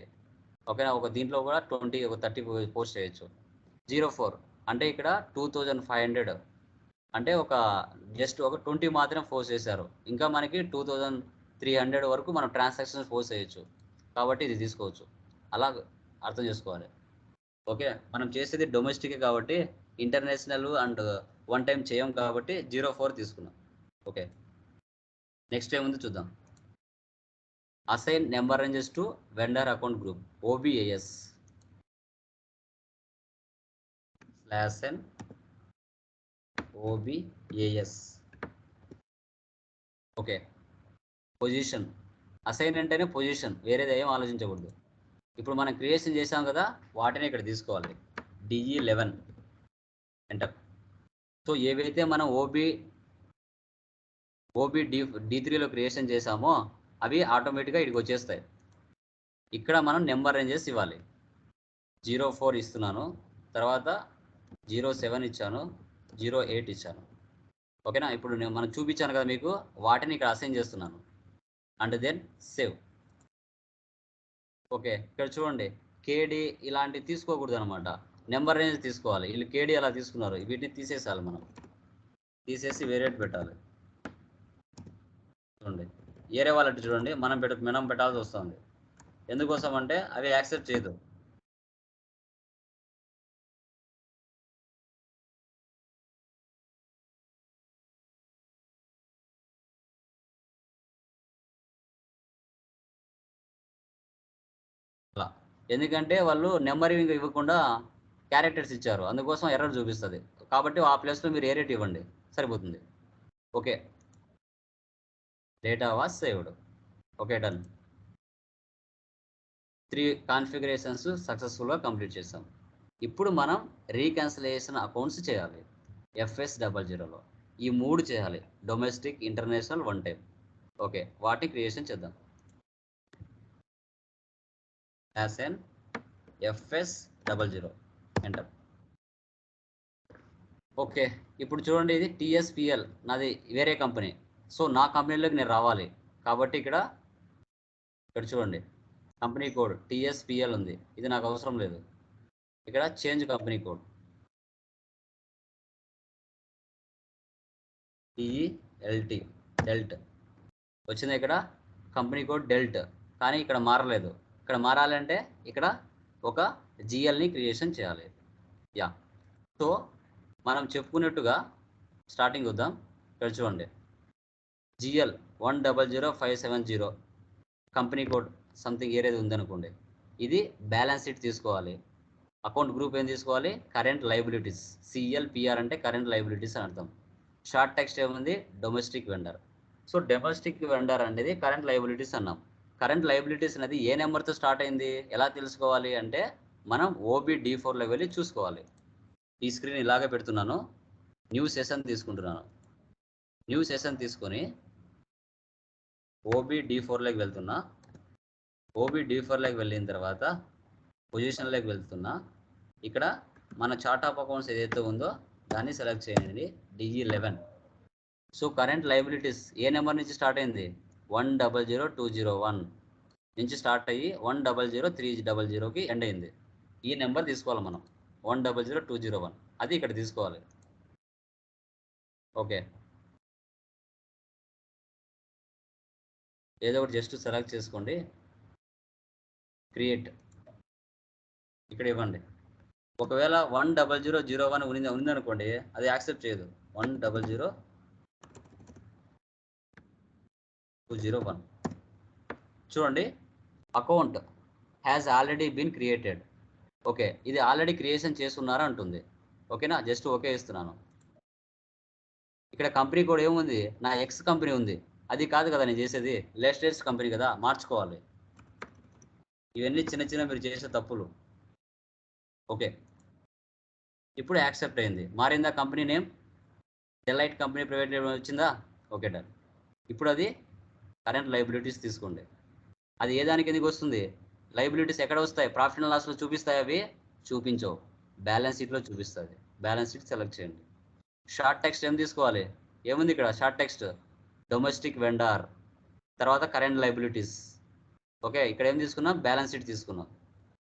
ఓకేనా, ఒక దీంట్లో కూడా 20 ఒక 30 పోస్ట్ చేయొచ్చు. 04 అంటే ఇక్కడ 2500 అంటే ఒక జస్ట్ ఒక 20 మాత్రం పోస్ట్ చేశారు. ఇంకా మనకి 2300 వరకు మనం ట్రాన్సాక్షన్స్ పోస్ట్ చేయొచ్చు. కాబట్టి ఇది తీసుకోవచ్చు. అలా అర్థం చేసుకోవాలి. ఓకే, మనం చేసేది డొమెస్టిక్ కాబట్టి ఇంటర్నేషనల్ అండ్ వన్ టైం చేయం కాబట్టి 04 తీసుకున్నాం. ఓకే, నెక్స్ట్ ఏముంది చూద్దాం. Assign number ranges to vendor account group OBAS /n OBAS. Okay, position assign అంటేనే పొజిషన్, వేరేది ఏం ఆలోచించకూడదు. ఇప్పుడు మనం క్రియేషన్ చేసాం కదా, వాటిని ఇక్కడ తీసుకోవాలి. DE11 enter. సో ఏవైతే మనం D3లో క్రియేషన్ చేసామో అవి ఆటోమేటిక్గా ఇక్కడికి వచ్చేస్తాయి. ఇక్కడ మనం నెంబర్ రేంజెస్ ఇవ్వాలి. 04 ఇస్తున్నాను, తర్వాత 07 ఇచ్చాను, 08 ఇచ్చాను. ఓకేనా, ఇప్పుడు నేను మనం చూపించాను కదా మీకు, వాటిని ఇక్కడ అసైన్ చేస్తున్నాను. And then save. ఓకే, ఇక్కడ చూడండి KD ఇలాంటివి తీసుకోకూడదు అనమాట, నెంబర్ రేంజ్ తీసుకోవాలి. వీళ్ళు KD అలా తీసుకున్నారు, వీటిని తీసేసాలి. మనం తీసేసి వేరే పెట్టాలి. చూడండి ఏరే వాళ్ళకి చూడండి మనం పెట్టాల్సి వస్తుంది. ఎందుకోసం అంటే అవి యాక్సెప్ట్ చేయదు. అలా ఎందుకంటే వాళ్ళు నెంబరింగ్ ఇవ్వకుండా క్యారెక్టర్స్ ఇచ్చారు, అందుకోసం ఎర్రర్ చూపిస్తుంది. కాబట్టి ఆ ప్లేస్లో మీరు ఏరేట్ ఇవ్వండి, సరిపోతుంది. Okay, data was saved. Okay, done. 3 configurations సక్సెస్ఫుల్గా కంప్లీట్ చేసాం. ఇప్పుడు మనం రీక్యాన్సిలేషన్ అకౌంట్స్ చేయాలి. FS00లో ఈ 3 చేయాలి, domestic, international, one time. Okay, వాటిని క్రియేషన్ చేద్దాం. /n FS00 enter. ఓకే, ఇప్పుడు చూడండి ఇది TSPL, నాది వేరే కంపెనీ. సో నా కంపెనీలోకి నేను రావాలి కాబట్టి ఇక్కడ చూడండి కంపెనీ కోడ్ TSPL ఉంది, ఇది నాకు అవసరం లేదు. ఇక్కడ change company code DELT dwelt వచ్చింది. ఇక్కడ కంపెనీ కోడ్ డెల్ట్, కానీ ఇక్కడ మారలేదు. ఇక్కడ మారాలంటే ఇక్కడ ఒక GLని క్రియేషన్ చేయాలి. సో మనం చెప్పుకున్నట్టుగా స్టార్టింగ్ వద్దాం. ఇక్కడ చూడండి GL 100570 కంపెనీ కోడ్ సంథింగ్ ఏరేది ఉందనుకోండి. ఇది బ్యాలెన్స్ షీట్ తీసుకోవాలి. అకౌంట్ గ్రూప్ ఏం తీసుకోవాలి? Current liabilities. CLPR అంటే కరెంట్ లైబిలిటీస్ అని అర్థం. షార్ట్ టెక్స్ట్ ఏముంది, domestic vendor. So domestic vendor అనేది కరెంట్ లయబిలిటీస్ అన్నాం. కరెంట్ లయబిలిటీస్ అనేది ఏ నెంబర్తో స్టార్ట్ అయింది, ఎలా తెలుసుకోవాలి అంటే మనం OBD4లో వెళ్ళి చూసుకోవాలి. ఈ స్క్రీన్ ఇలాగే పెడుతున్నాను, న్యూ సెషన్ తీసుకుంటున్నాను. న్యూ సెషన్ తీసుకొని OBD4లోకి వెళ్తున్నా. OBD4లోకి వెళ్ళిన తర్వాత పొజిషన్లోకి వెళ్తున్నా. ఇక్కడ మన చార్ట్ ఆఫ్ అకౌంట్స్ ఏదైతే ఉందో దాన్ని సెలెక్ట్ చేయండి, DE11. సో కరెంట్ లయబిలిటీస్ ఏ నెంబర్ నుంచి స్టార్ట్ అయింది, 100201 నుంచి స్టార్ట్ అయ్యి 100300కి ఎండ్ అయింది. ఈ నెంబర్ తీసుకోవాలి మనం, 100201, అది ఇక్కడ తీసుకోవాలి. ఓకే, ఏదో ఒకటి జస్ట్ సెలెక్ట్ చేసుకోండి, క్రియేట్ ఇక్కడ ఇవ్వండి. ఒకవేళ 10001 ఉందనుకోండి, అది యాక్సెప్ట్ చేయదు. 100201 చూడండి, account has already been created. Okay, ఇది ఆల్రెడీ క్రియేషన్ చేసుకున్నారా అంటుంది. ఓకేనా, జస్ట్ ఓకే ఇస్తున్నాను. ఇక్కడ కంపెనీ కోడ్ ఏముంది, నా ఎక్స్ కంపెనీ ఉంది. అది కాదు కదా నేను చేసేది, లేటెస్ట్ కంపెనీ కదా, మార్చుకోవాలి. ఇవన్నీ చిన్న చిన్న మీరు చేసే తప్పులు. ఓకే, ఇప్పుడు యాక్సెప్ట్ అయింది. మారిందా company name, Delight company private limited వచ్చిందా. Okay done. ఇప్పుడు అది కరెంట్ లయబిలిటీస్ తీసుకోండి. అది ఏ దానికి ఎందుకు వస్తుంది, లయబిలిటీస్ ఎక్కడ వస్తాయి, ప్రాఫిట్ అండ్ లాస్లో చూపిస్తాయి, అవి చూపించవు, బ్యాలెన్స్ షీట్లో చూపిస్తుంది. బ్యాలెన్స్ షీట్ సెలెక్ట్ చేయండి. షార్ట్ టెక్స్ట్ ఏం తీసుకోవాలి, ఏముంది ఇక్కడ షార్ట్ టెక్స్ట్, డొమెస్టిక్ వెండర్, తర్వాత కరెంట్ లయబిలిటీస్. ఓకే, ఇక్కడ ఏం తీసుకున్నాం, బ్యాలెన్స్ షీట్ తీసుకున్నాం,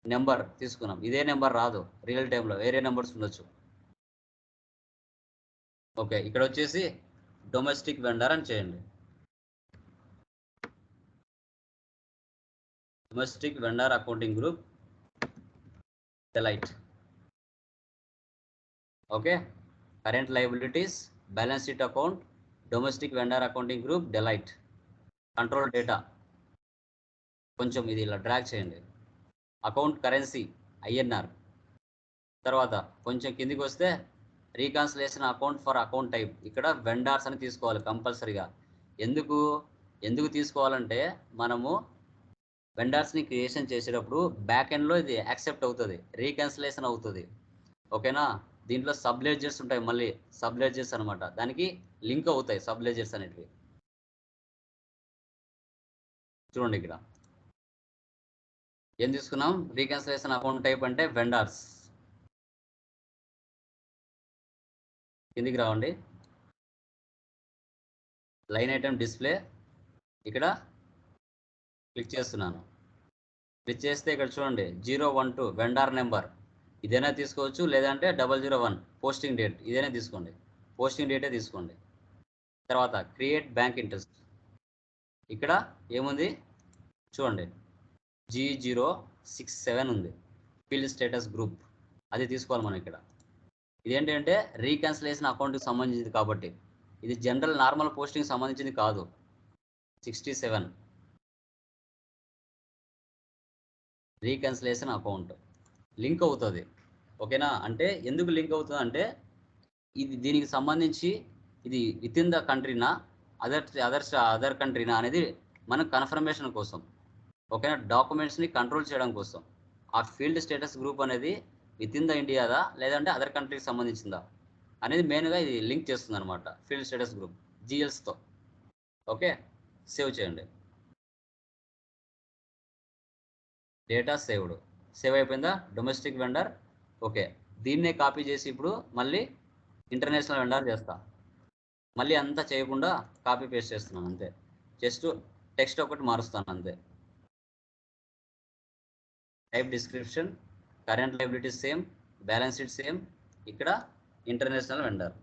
నెంబర్ తీసుకున్నాం. ఇదే నెంబర్ రాదు, రియల్ టైంలో వేరే నెంబర్స్ ఉండొచ్చు. ఓకే, ఇక్కడ వచ్చేసి డొమెస్టిక్ వెండర్ అని చేయండి. Domestic vendor accounting group Delight. Okay, current liabilities, balance sheet account, domestic vendor accounting group Delight. Control data కొంచెం ఇది ఇలా డ్రాగ్ చేయండి. Account currency INR. తర్వాత కొంచెం కిందికి వస్తే reconciliation account for account type, ఇక్కడ వెండర్స్ అని తీసుకోవాలి కంపల్సరీగా. ఎందుకు తీసుకోవాలంటే మనము వెండర్స్ని క్రియేషన్ చేసేటప్పుడు బ్యాక్ ఎండ్లో ఇది యాక్సెప్ట్ అవుతుంది, రీకాన్సిలేషన్ అవుతుంది. ఓకేనా, దీంట్లో సబ్ లెడ్జర్స్ ఉంటాయి, మళ్ళీ సబ్ లెడ్జర్స్ అనమాట, దానికి లింక్ అవుతాయి సబ్ లెడ్జర్స్ అనేటివి. చూడండి ఇక్కడ ఏం తీసుకున్నాం, రీకాన్సిలేషన్ అకౌంట్ టైప్ అంటే వెండర్స్. కిందికి రావండి, లైన్ ఐటమ్ డిస్ప్లే, ఇక్కడ క్లిక్ చేస్తున్నాను. క్లిక్ చేస్తే ఇక్కడ చూడండి 012 వెండర్ నెంబర్, ఇదైనా తీసుకోవచ్చు, లేదంటే 001 పోస్టింగ్ డేట్, ఇదైనా తీసుకోండి, పోస్టింగ్ డేటే తీసుకోండి. తర్వాత క్రియేట్ బ్యాంక్ ఇంట్రెస్ట్, ఇక్కడ ఏముంది చూడండి, G067 ఉంది, ఫీల్డ్ స్టేటస్ గ్రూప్, అది తీసుకోవాలి మనం. ఇక్కడ ఇదేంటంటే రీకాన్సిలేషన్ అకౌంట్కి సంబంధించింది కాబట్టి, ఇది జనరల్ నార్మల్ పోస్టింగ్ సంబంధించింది కాదు. 67 రీకాన్సిలేషన్ అకౌంట్ లింక్ అవుతుంది. ఓకేనా, అంటే ఎందుకు లింక్ అవుతుంది అంటే ఇది దీనికి సంబంధించి ఇది విత్ ఇన్ ద కంట్రీనా అదర్ కంట్రీనా అనేది మన కన్ఫర్మేషన్ కోసం. ఓకేనా, డాక్యుమెంట్స్ని కంట్రోల్ చేయడం కోసం. ఆ ఫీల్డ్ స్టేటస్ గ్రూప్ అనేది విత్ ఇన్ ద ఇండియాదా లేదంటే అదర్ కంట్రీకి సంబంధించిందా అనేది మెయిన్గా ఇది లింక్ చేస్తుంది అనమాట, ఫీల్డ్ స్టేటస్ గ్రూప్ GLస్తో. ఓకే, సేవ్ చేయండి. డేటా సేవ్ అయిపోయిందా, డొమెస్టిక్ వెండర్. ఓకే, దీన్నే కాపీ చేసి ఇప్పుడు మళ్ళీ ఇంటర్నేషనల్ వెండర్ చేస్తా. మళ్ళీ అంతా చేయకుండా కాపీ పేస్ట్ చేస్తున్నాను అంతే, జస్ట్ టెక్స్ట్ ఒకటి మారుస్తాను అంతే. Type description, current liabilities same, balance sheet same, ఇక్కడ ఇంటర్నేషనల్ వెండర్.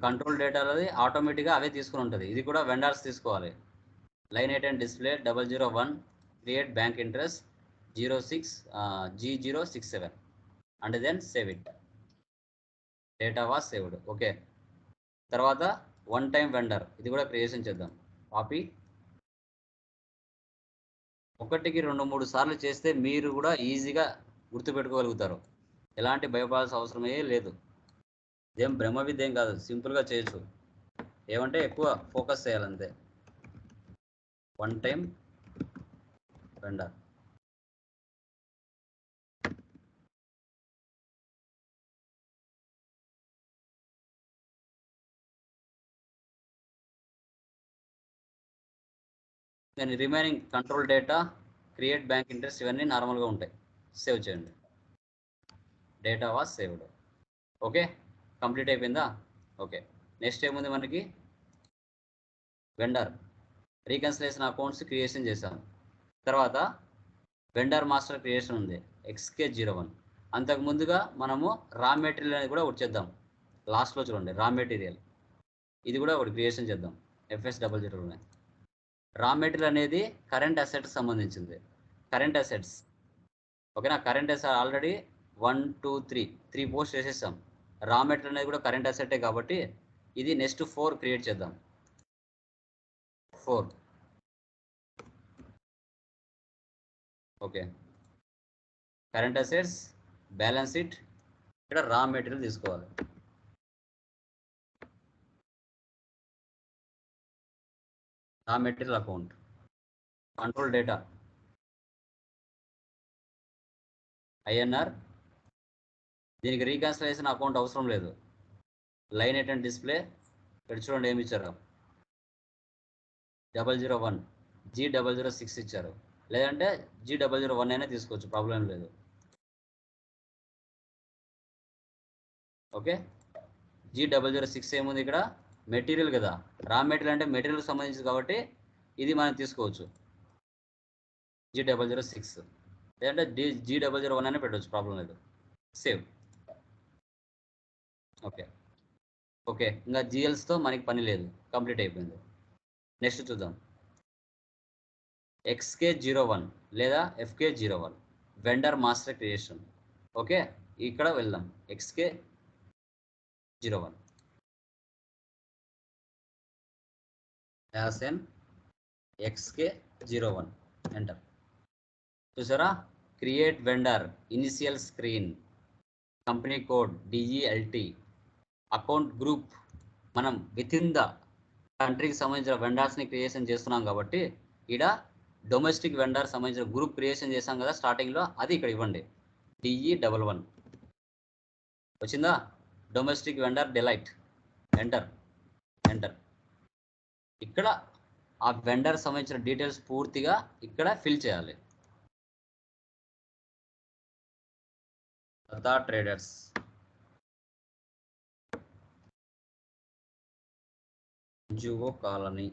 కంట్రోల్ డేటా అనేది ఆటోమేటిక్గా అవే తీసుకుని ఉంటుంది. ఇది కూడా వెండర్స్ తీసుకోవాలి. Line item display 001 create bank interest 06 G067 and then save it. Data was saved. Okay, తర్వాత వన్ టైం వెండర్ ఇది కూడా క్రియేషన్ చేద్దాం. కాపీ, ఒకటికి 2-3 సార్లు చేస్తే మీరు కూడా ఈజీగా గుర్తుపెట్టుకోగలుగుతారు. ఎలాంటి భయపడాల్సిన అవసరమే లేదు. ఇదేం బ్రహ్మ విద్య ఏం కాదు, సింపుల్గా చేయొచ్చు. ఏమంటే ఎక్కువ ఫోకస్ చేయాలంతే. One time vendor. Then remaining control data, create bank interest ఇవన్నీ నార్మల్గా ఉంటాయి. సేవ్ చేయండి. Data was saved. Okay, complete అయిపోయిందా? ఓకే, నెక్స్ట్ ఏముంది మనకి? వెండర్ రీకన్సిలేషన్ అకౌంట్స్ క్రియేషన్ చేశాం. తర్వాత వెండర్ మాస్టర్ క్రియేషన్ ఉంది XK01. అంతకు ముందుగా మనము రా మెటీరియల్ అనేది కూడా ఒకటి చేద్దాం. లాస్ట్లో చూడండి, రా మెటీరియల్ ఇది కూడా ఒకటి క్రియేషన్ చేద్దాం. FS00. రా మెటీరియల్ అనేది కరెంట్ అసెట్స్ సంబంధించింది. కరెంట్ అసెట్స్ ఓకేనా. కరెంట్ అసెట్ ఆల్రెడీ 1, 2, 3 పోస్ట్ చేసేసాం. రా మెటీరియల్ అనేది కూడా కరెంట్ అసెటే కాబట్టి ఇది నెక్స్ట్ 4 క్రియేట్ చేద్దాం. 4. Okay, current assets, balance sheet, ఇక్కడ రా మెటీరియల్ తీసుకోవాలి. Raw material account, control data INR. దీనికి రీకన్సిలేషన్ అకౌంట్ అవసరం లేదు. లైన్ ఐటమ్ డిస్ప్లే ఇక్కడ చూడండి ఏమి ఇచ్చారు. 001 G006 ఇచ్చారు. లేదంటే G001 అయినా తీసుకోవచ్చు, ప్రాబ్లం లేదు. ఓకే, G006 ఏముంది ఇక్కడ? మెటీరియల్ కదా. రా మెటీరియల్ అంటే మెటీరియల్కి సంబంధించింది కాబట్టి ఇది మనం తీసుకోవచ్చు. G006 లేదంటే G001 అయినా పెట్టవచ్చు, ప్రాబ్లం లేదు. సేవ్. ఓకే ఓకే, ఇంకా జిఎల్స్తో మనకి పని లేదు, కంప్లీట్ అయిపోయింది. నెక్స్ట్ చూద్దాం. XK01 లేదా FK01 vendor master creation. Okay, ఇక్కడ వెళ్దాం. XK01 as an XK01 enter. చూసారా? Create vendor, initial screen, company code DELT, account group. మనం విత్ ఇన్ ద కంట్రీకి సంబంధించిన వెండర్స్ని క్రియేషన్ చేస్తున్నాం కాబట్టి ఇక్కడ డొమెస్టిక్ వెండర్ సంబంధించిన గ్రూప్ క్రియేషన్ చేసాం కదా స్టార్టింగ్లో, అది ఇక్కడ ఇవ్వండి. DE11 వచ్చిందా? Domestic vendor Delight. Enter enter. ఇక్కడ ఆ వెండర్ సంబంధించిన డీటెయిల్స్ పూర్తిగా ఇక్కడ ఫిల్ చేయాలి. దత్తా ట్రేడర్స్, జువో కాలనీ,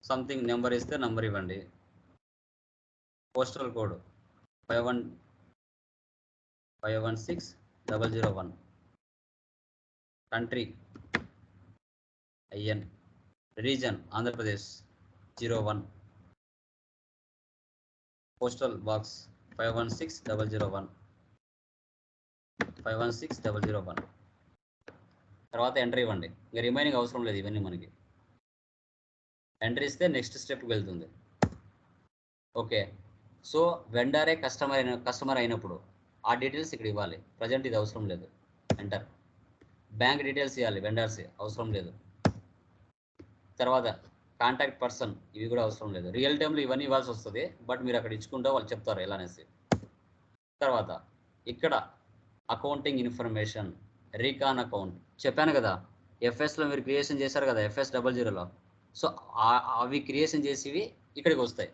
సంథింగ్ నెంబర్ ఇస్తే నెంబర్ ఇవ్వండి. Postal code 516001. Country IN. Reason Andhra Pradesh 01. Postal box 516001. 516001. తర్వాత ఎంట్రీ ఇవ్వండి. ఇంకా రిమైనింగ్ అవసరం లేదు, ఇవన్నీ మనకి. ఎంట్రీ ఇస్తే నెక్స్ట్ స్టెప్కి వెళ్తుంది. ఓకే, సో వెండరే కస్టమర్ అయినప్పుడు ఆ డీటెయిల్స్ ఇక్కడ ఇవ్వాలి. ప్రజెంట్ ఇది అవసరం లేదు. ఎంటర్. బ్యాంక్ డీటెయిల్స్ ఇవ్వాలి, వెండర్స్ అవసరం లేదు. తర్వాత కాంటాక్ట్ పర్సన్, ఇవి కూడా అవసరం లేదు. రియల్ టైంలో ఇవన్నీ ఇవ్వాల్సి వస్తుంది, బట్ మీరు అక్కడ ఇచ్చుకుంటే వాళ్ళు చెప్తారు ఎలా అనేసి. తర్వాత ఇక్కడ అకౌంటింగ్ ఇన్ఫర్మేషన్, రీకాన్ అకౌంట్ చెప్పాను కదా. FSలో మీరు క్రియేషన్ చేశారు కదా, FS00లో. సో అవి క్రియేషన్ చేసేవి ఇక్కడికి వస్తాయి.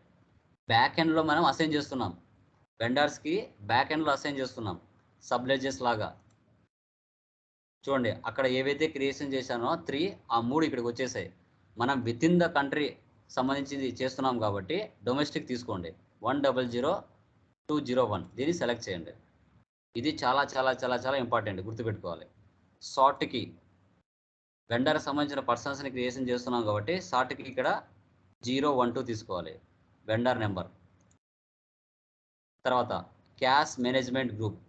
బ్యాక్ ఎండ్లో మనం అసైన్ చేస్తున్నాం, వెండర్స్కి బ్యాక్ ఎండ్లో అసైన్ చేస్తున్నాం, సబ్లెజెస్ లాగా. చూడండి అక్కడ ఏవైతే క్రియేషన్ చేశానో 3, ఆ 3 ఇక్కడికి వచ్చేసాయి. మనం విత్ ఇన్ ద కంట్రీ సంబంధించింది చేస్తున్నాం కాబట్టి డొమెస్టిక్ తీసుకోండి. 100201 దీన్ని సెలెక్ట్ చేయండి. ఇది చాలా చాలా చాలా చాలా ఇంపార్టెంట్, గుర్తుపెట్టుకోవాలి. షార్ట్ కీ వెండర్ సంబంధించిన పర్సన్స్ని క్రియేషన్ చేస్తున్నాం కాబట్టి సార్ట్కి ఇక్కడ 012 తీసుకోవాలి వెండర్ నెంబర్. తర్వాత క్యాష్ మేనేజ్మెంట్ గ్రూప్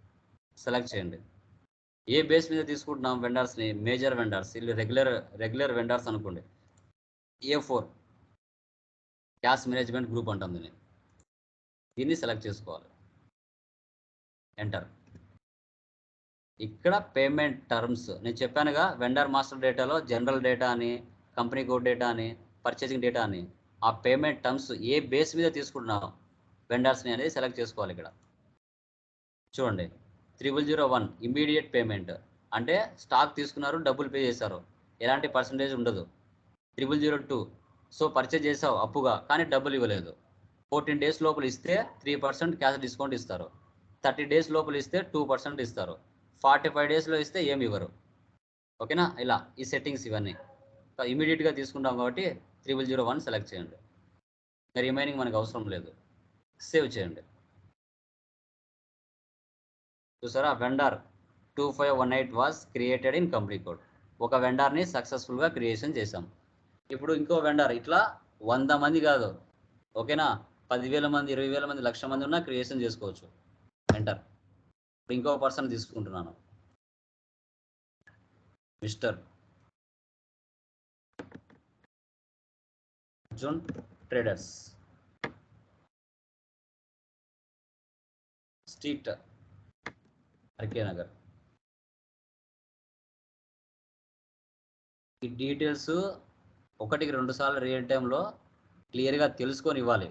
సెలెక్ట్ చేయండి. ఏ బేస్ మీద తీసుకుంటున్నాం వెండర్స్ని? మేజర్ వెండర్స్, వీళ్ళు రెగ్యులర్ వెండర్స్ అనుకోండి. A4 క్యాష్ మేనేజ్మెంట్ గ్రూప్ అంటుంది. దీన్ని సెలెక్ట్ చేసుకోవాలి. ఎంటర్. ఇక్కడ పేమెంట్ టర్మ్స్ నేను చెప్పానుగా, వెండర్ మాస్టర్ డేటాలో జనరల్ డేటా అని, కంపెనీ కోడ్ డేటా అని, పర్చేసింగ్ డేటా అని, ఆ పేమెంట్ టర్మ్స్ ఏ బేస్ మీద తీసుకుంటున్నాం వెండర్స్ని అనేది సెలెక్ట్ చేసుకోవాలి. ఇక్కడ చూడండి 3001 ఇమ్మీడియట్ పేమెంట్ అంటే స్టాక్ తీసుకున్నారు, డబ్బులు పే చేశారు, ఎలాంటి పర్సంటేజ్ ఉండదు. 3002 సో పర్చేజ్ చేసావు అప్పుగా కానీ డబ్బులు ఇవ్వలేదు, 14 days లోపల ఇస్తే 3% క్యాష్ డిస్కౌంట్ ఇస్తారు, 30 days లోపల ఇస్తే 2% ఇస్తారు, 45 daysలో ఇస్తే ఏమి ఇవ్వరు. ఓకేనా? ఇలా ఈ సెట్టింగ్స్ ఇవన్నీ ఇమీడియట్గా తీసుకుంటాం కాబట్టి 3001 సెలెక్ట్ చేయండి. రిమైనింగ్ మనకు అవసరం లేదు. సేవ్ చేయండి. చూసారా, vendor 2518 was created in company code. ఒక వెండర్ని సక్సెస్ఫుల్గా క్రియేషన్ చేసాం. ఇప్పుడు ఇంకో వెండర్ ఇట్లా 100 మంది కాదు, ఓకేనా, 10,000 మంది, 20,000 మంది, 1,00,000 మంది ఉన్నా క్రియేషన్ చేసుకోవచ్చు. ఎంటర్. ఇంకో పర్సన్ తీసుకుంటున్నాను, mister Arjun traders, street RK Nagar. ఈ డీటెయిల్స్ 1కి 2 సార్లు రియల్ టైంలో క్లియర్గా తెలుసుకొని ఇవ్వాలి.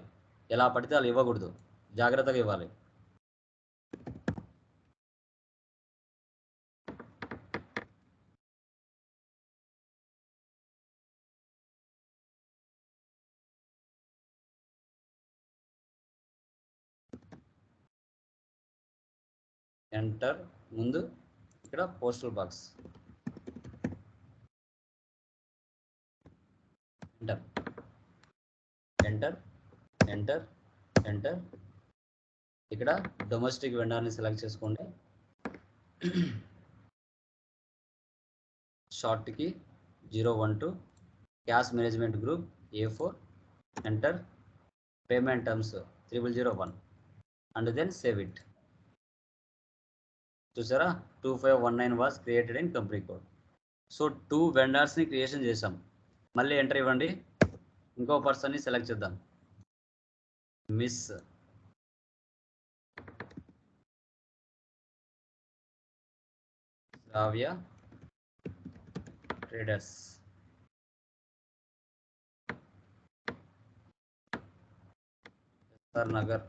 ఎలా పడితే అలా ఇవ్వకూడదు, జాగ్రత్తగా ఇవ్వాలి. ఎంటర్. ముందు ఇక్కడ postal box enter enter enter enter. ఇక్కడ డొమెస్టిక్ వెండర్ని సెలెక్ట్ చేసుకోండి. షార్ట్కి 012 cash management group A4. Enter. Payment terms 3001 and then save it. చూసారా, 2519 was created in company code. So 2 వెండర్స్ని క్రియేషన్ చేసాం. మళ్ళీ ఎంటర్ ఇవ్వండి. ఇంకో పర్సన్ని సెలెక్ట్ చేద్దాం, miss Shravya traders. SR Nagar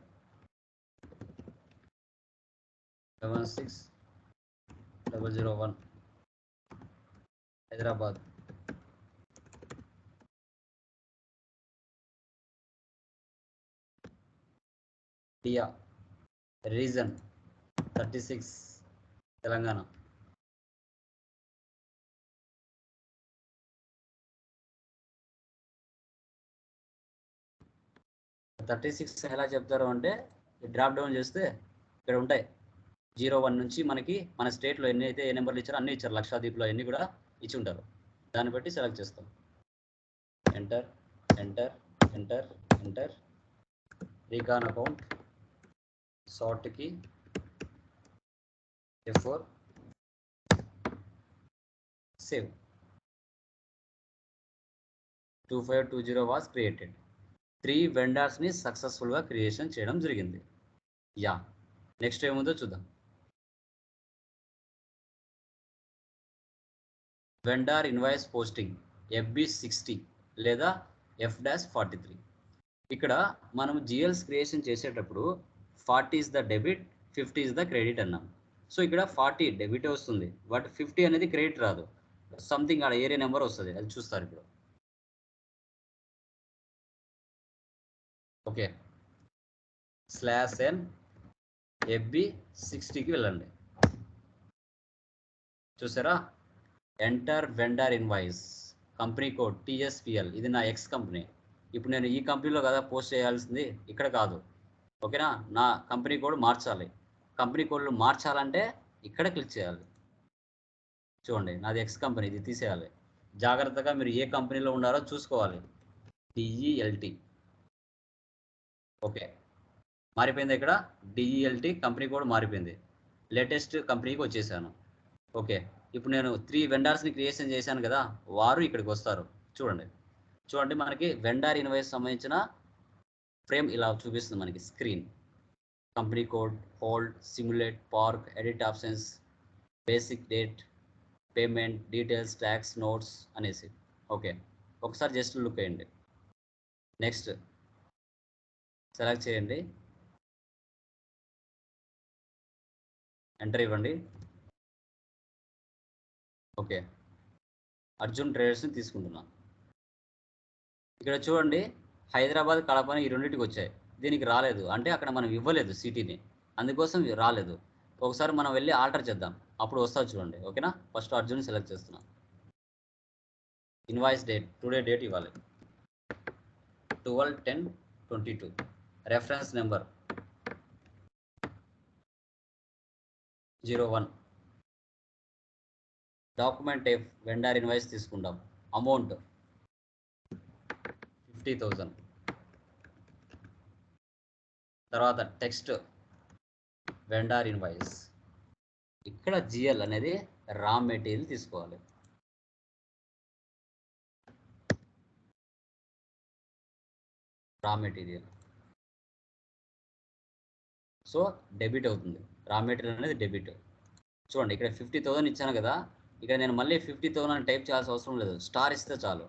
76001 Hyderabad. టియా రీజన్ 36 తెలంగాణ. ఎలా చెప్తారు అంటే డ్రాప్ డౌన్ చేస్తే ఇక్కడ ఉంటాయి 01 నుంచి మనకి మన స్టేట్లో ఎన్ని అయితే ఏ నెంబర్లు ఇచ్చారో అన్నీ ఇచ్చారు. లక్షాదీప్లో అన్నీ కూడా ఇచ్చి ఉంటారు. దాన్ని బట్టి సెలెక్ట్ చేస్తాం. Enter enter enter enter. Recon account షార్ట్కి A4. సేవ్. 2520 was created. 3 వెండర్స్ని సక్సెస్ఫుల్గా క్రియేషన్ చేయడం జరిగింది. యా, నెక్స్ట్ ఏముందో చూద్దాం. వెండర్ ఇన్వాయిస్ పోస్టింగ్ FB60 లేదా F-43. ఇక్కడ మనం జిఎల్స్ క్రియేషన్ చేసేటప్పుడు 40 is the debit, 50 is the credit అన్నాం. సో ఇక్కడ 40 డెబిట్ వస్తుంది, బట్ 50 అనేది క్రెడిట్ రాదు. సంథింగ్ ఆడ ఏరియా నెంబర్ వస్తుంది, అది చూస్తారు ఇప్పుడు. ఓకే, /n FB60కి వెళ్ళండి. చూసారా, enter vendor invoice, company code TSPL. ఇది నా ఎక్స్ కంపెనీ. ఇప్పుడు నేను ఈ కంపెనీలో కదా పోస్ట్ చేయాల్సింది, ఇక్కడ కాదు. ఓకేనా, నా కంపెనీ కోడ్ మార్చాలి. కంపెనీ కోడ్లు మార్చాలంటే ఇక్కడ క్లిక్ చేయాలి. చూడండి, నాది ఎక్స్ కంపెనీ, ఇది తీసేయాలి. జాగ్రత్తగా మీరు ఏ కంపెనీలో ఉన్నారో చూసుకోవాలి. డిఈఎల్టీ. ఓకే, మారిపోయింది. ఇక్కడ డిఈఎల్టీ కంపెనీ కోడ్ మారిపోయింది. లేటెస్ట్ కంపెనీకి వచ్చేసాను. ఓకే, ఇప్పుడు నేను 3 వెండర్స్ని క్రియేషన్ చేశాను కదా, వారు ఇక్కడికి వస్తారు. చూడండి మనకి వెండర్ ఇన్వాయిస్ సంబంధించిన ఫ్రేమ్ ఇలా చూపిస్తుంది మనకి screen. Company code, hold, simulate, park, edit options, basic date, payment details, tax, notes అనేసి. ఓకే, ఒకసారి జస్ట్ లుక్ అయ్యండి. నెక్స్ట్ సెలెక్ట్ చేయండి, ఎంటర్ ఇవ్వండి. ఓకే, అర్జున్ ట్రేడర్స్ని తీసుకుంటున్నాను. ఇక్కడ చూడండి, హైదరాబాద్, కడపని ఈ రెండింటికి వచ్చాయి. దీనికి రాలేదు అంటే అక్కడ మనం ఇవ్వలేదు సిటీని, అందుకోసం రాలేదు. ఒకసారి మనం వెళ్ళి ఆల్టర్ చేద్దాం, అప్పుడు వస్తుంది చూడండి. ఓకేనా, ఫస్ట్ అర్జున్ సెలెక్ట్ చేస్తున్నాం. ఇన్వాయిస్ డేట్, టుడే డేట్ ఇవ్వాలి 12/10/22. Reference number 01. Document type vendor invoice తీసుకుంటాం. అమౌంట్ 50,000. తర్వాత టెక్స్ట్ వెండర్ ఇన్వాయిస్. ఇక్కడ జిఎల్ అనేది రా మెటీరియల్ తీసుకోవాలి. రా మెటీరియల్ సో డెబిట్ అవుతుంది. రా మెటీరియల్ అనేది డెబిట్. చూడండి, ఇక్కడ 50,000 ఇచ్చాను కదా, ఇక్కడ నేను మళ్ళీ 50,000 అని టైప్ చేయాల్సిన అవసరం లేదు. స్టార్ ఇస్తే చాలు.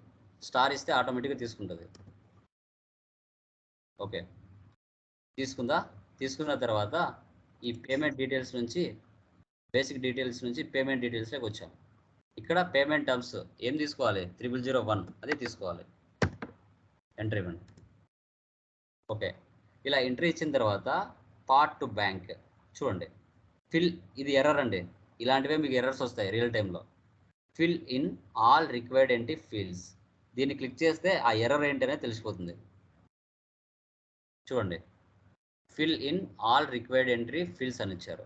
స్టార్ ఇస్తే ఆటోమేటిక్గా తీసుకుంటుంది. ఓకే, తీసుకున్న తర్వాత ఈ పేమెంట్ డీటెయిల్స్ నుంచి, బేసిక్ డీటెయిల్స్ నుంచి పేమెంట్ డీటెయిల్స్లోకి వచ్చాం. ఇక్కడ పేమెంట్ టర్మ్స్ ఏం తీసుకోవాలి, 0001 అదే తీసుకోవాలి. ఎంట్రీ ఇవ్వండి. ఓకే, ఇలా ఎంట్రీ ఇచ్చిన తర్వాత పార్ట్ టు బ్యాంక్. చూడండి, ఫిల్, ఇది ఎర్రర్ అండి. ఇలాంటివే మీకు ఎర్రర్స్ వస్తాయి రియల్ టైంలో. Fill in all required entry fields. దీన్ని క్లిక్ చేస్తే ఆ ఎర్రర్ ఏంటి అనేది తెలిసిపోతుంది. చూడండి, fill in all required entry fields అని ఇచ్చారు.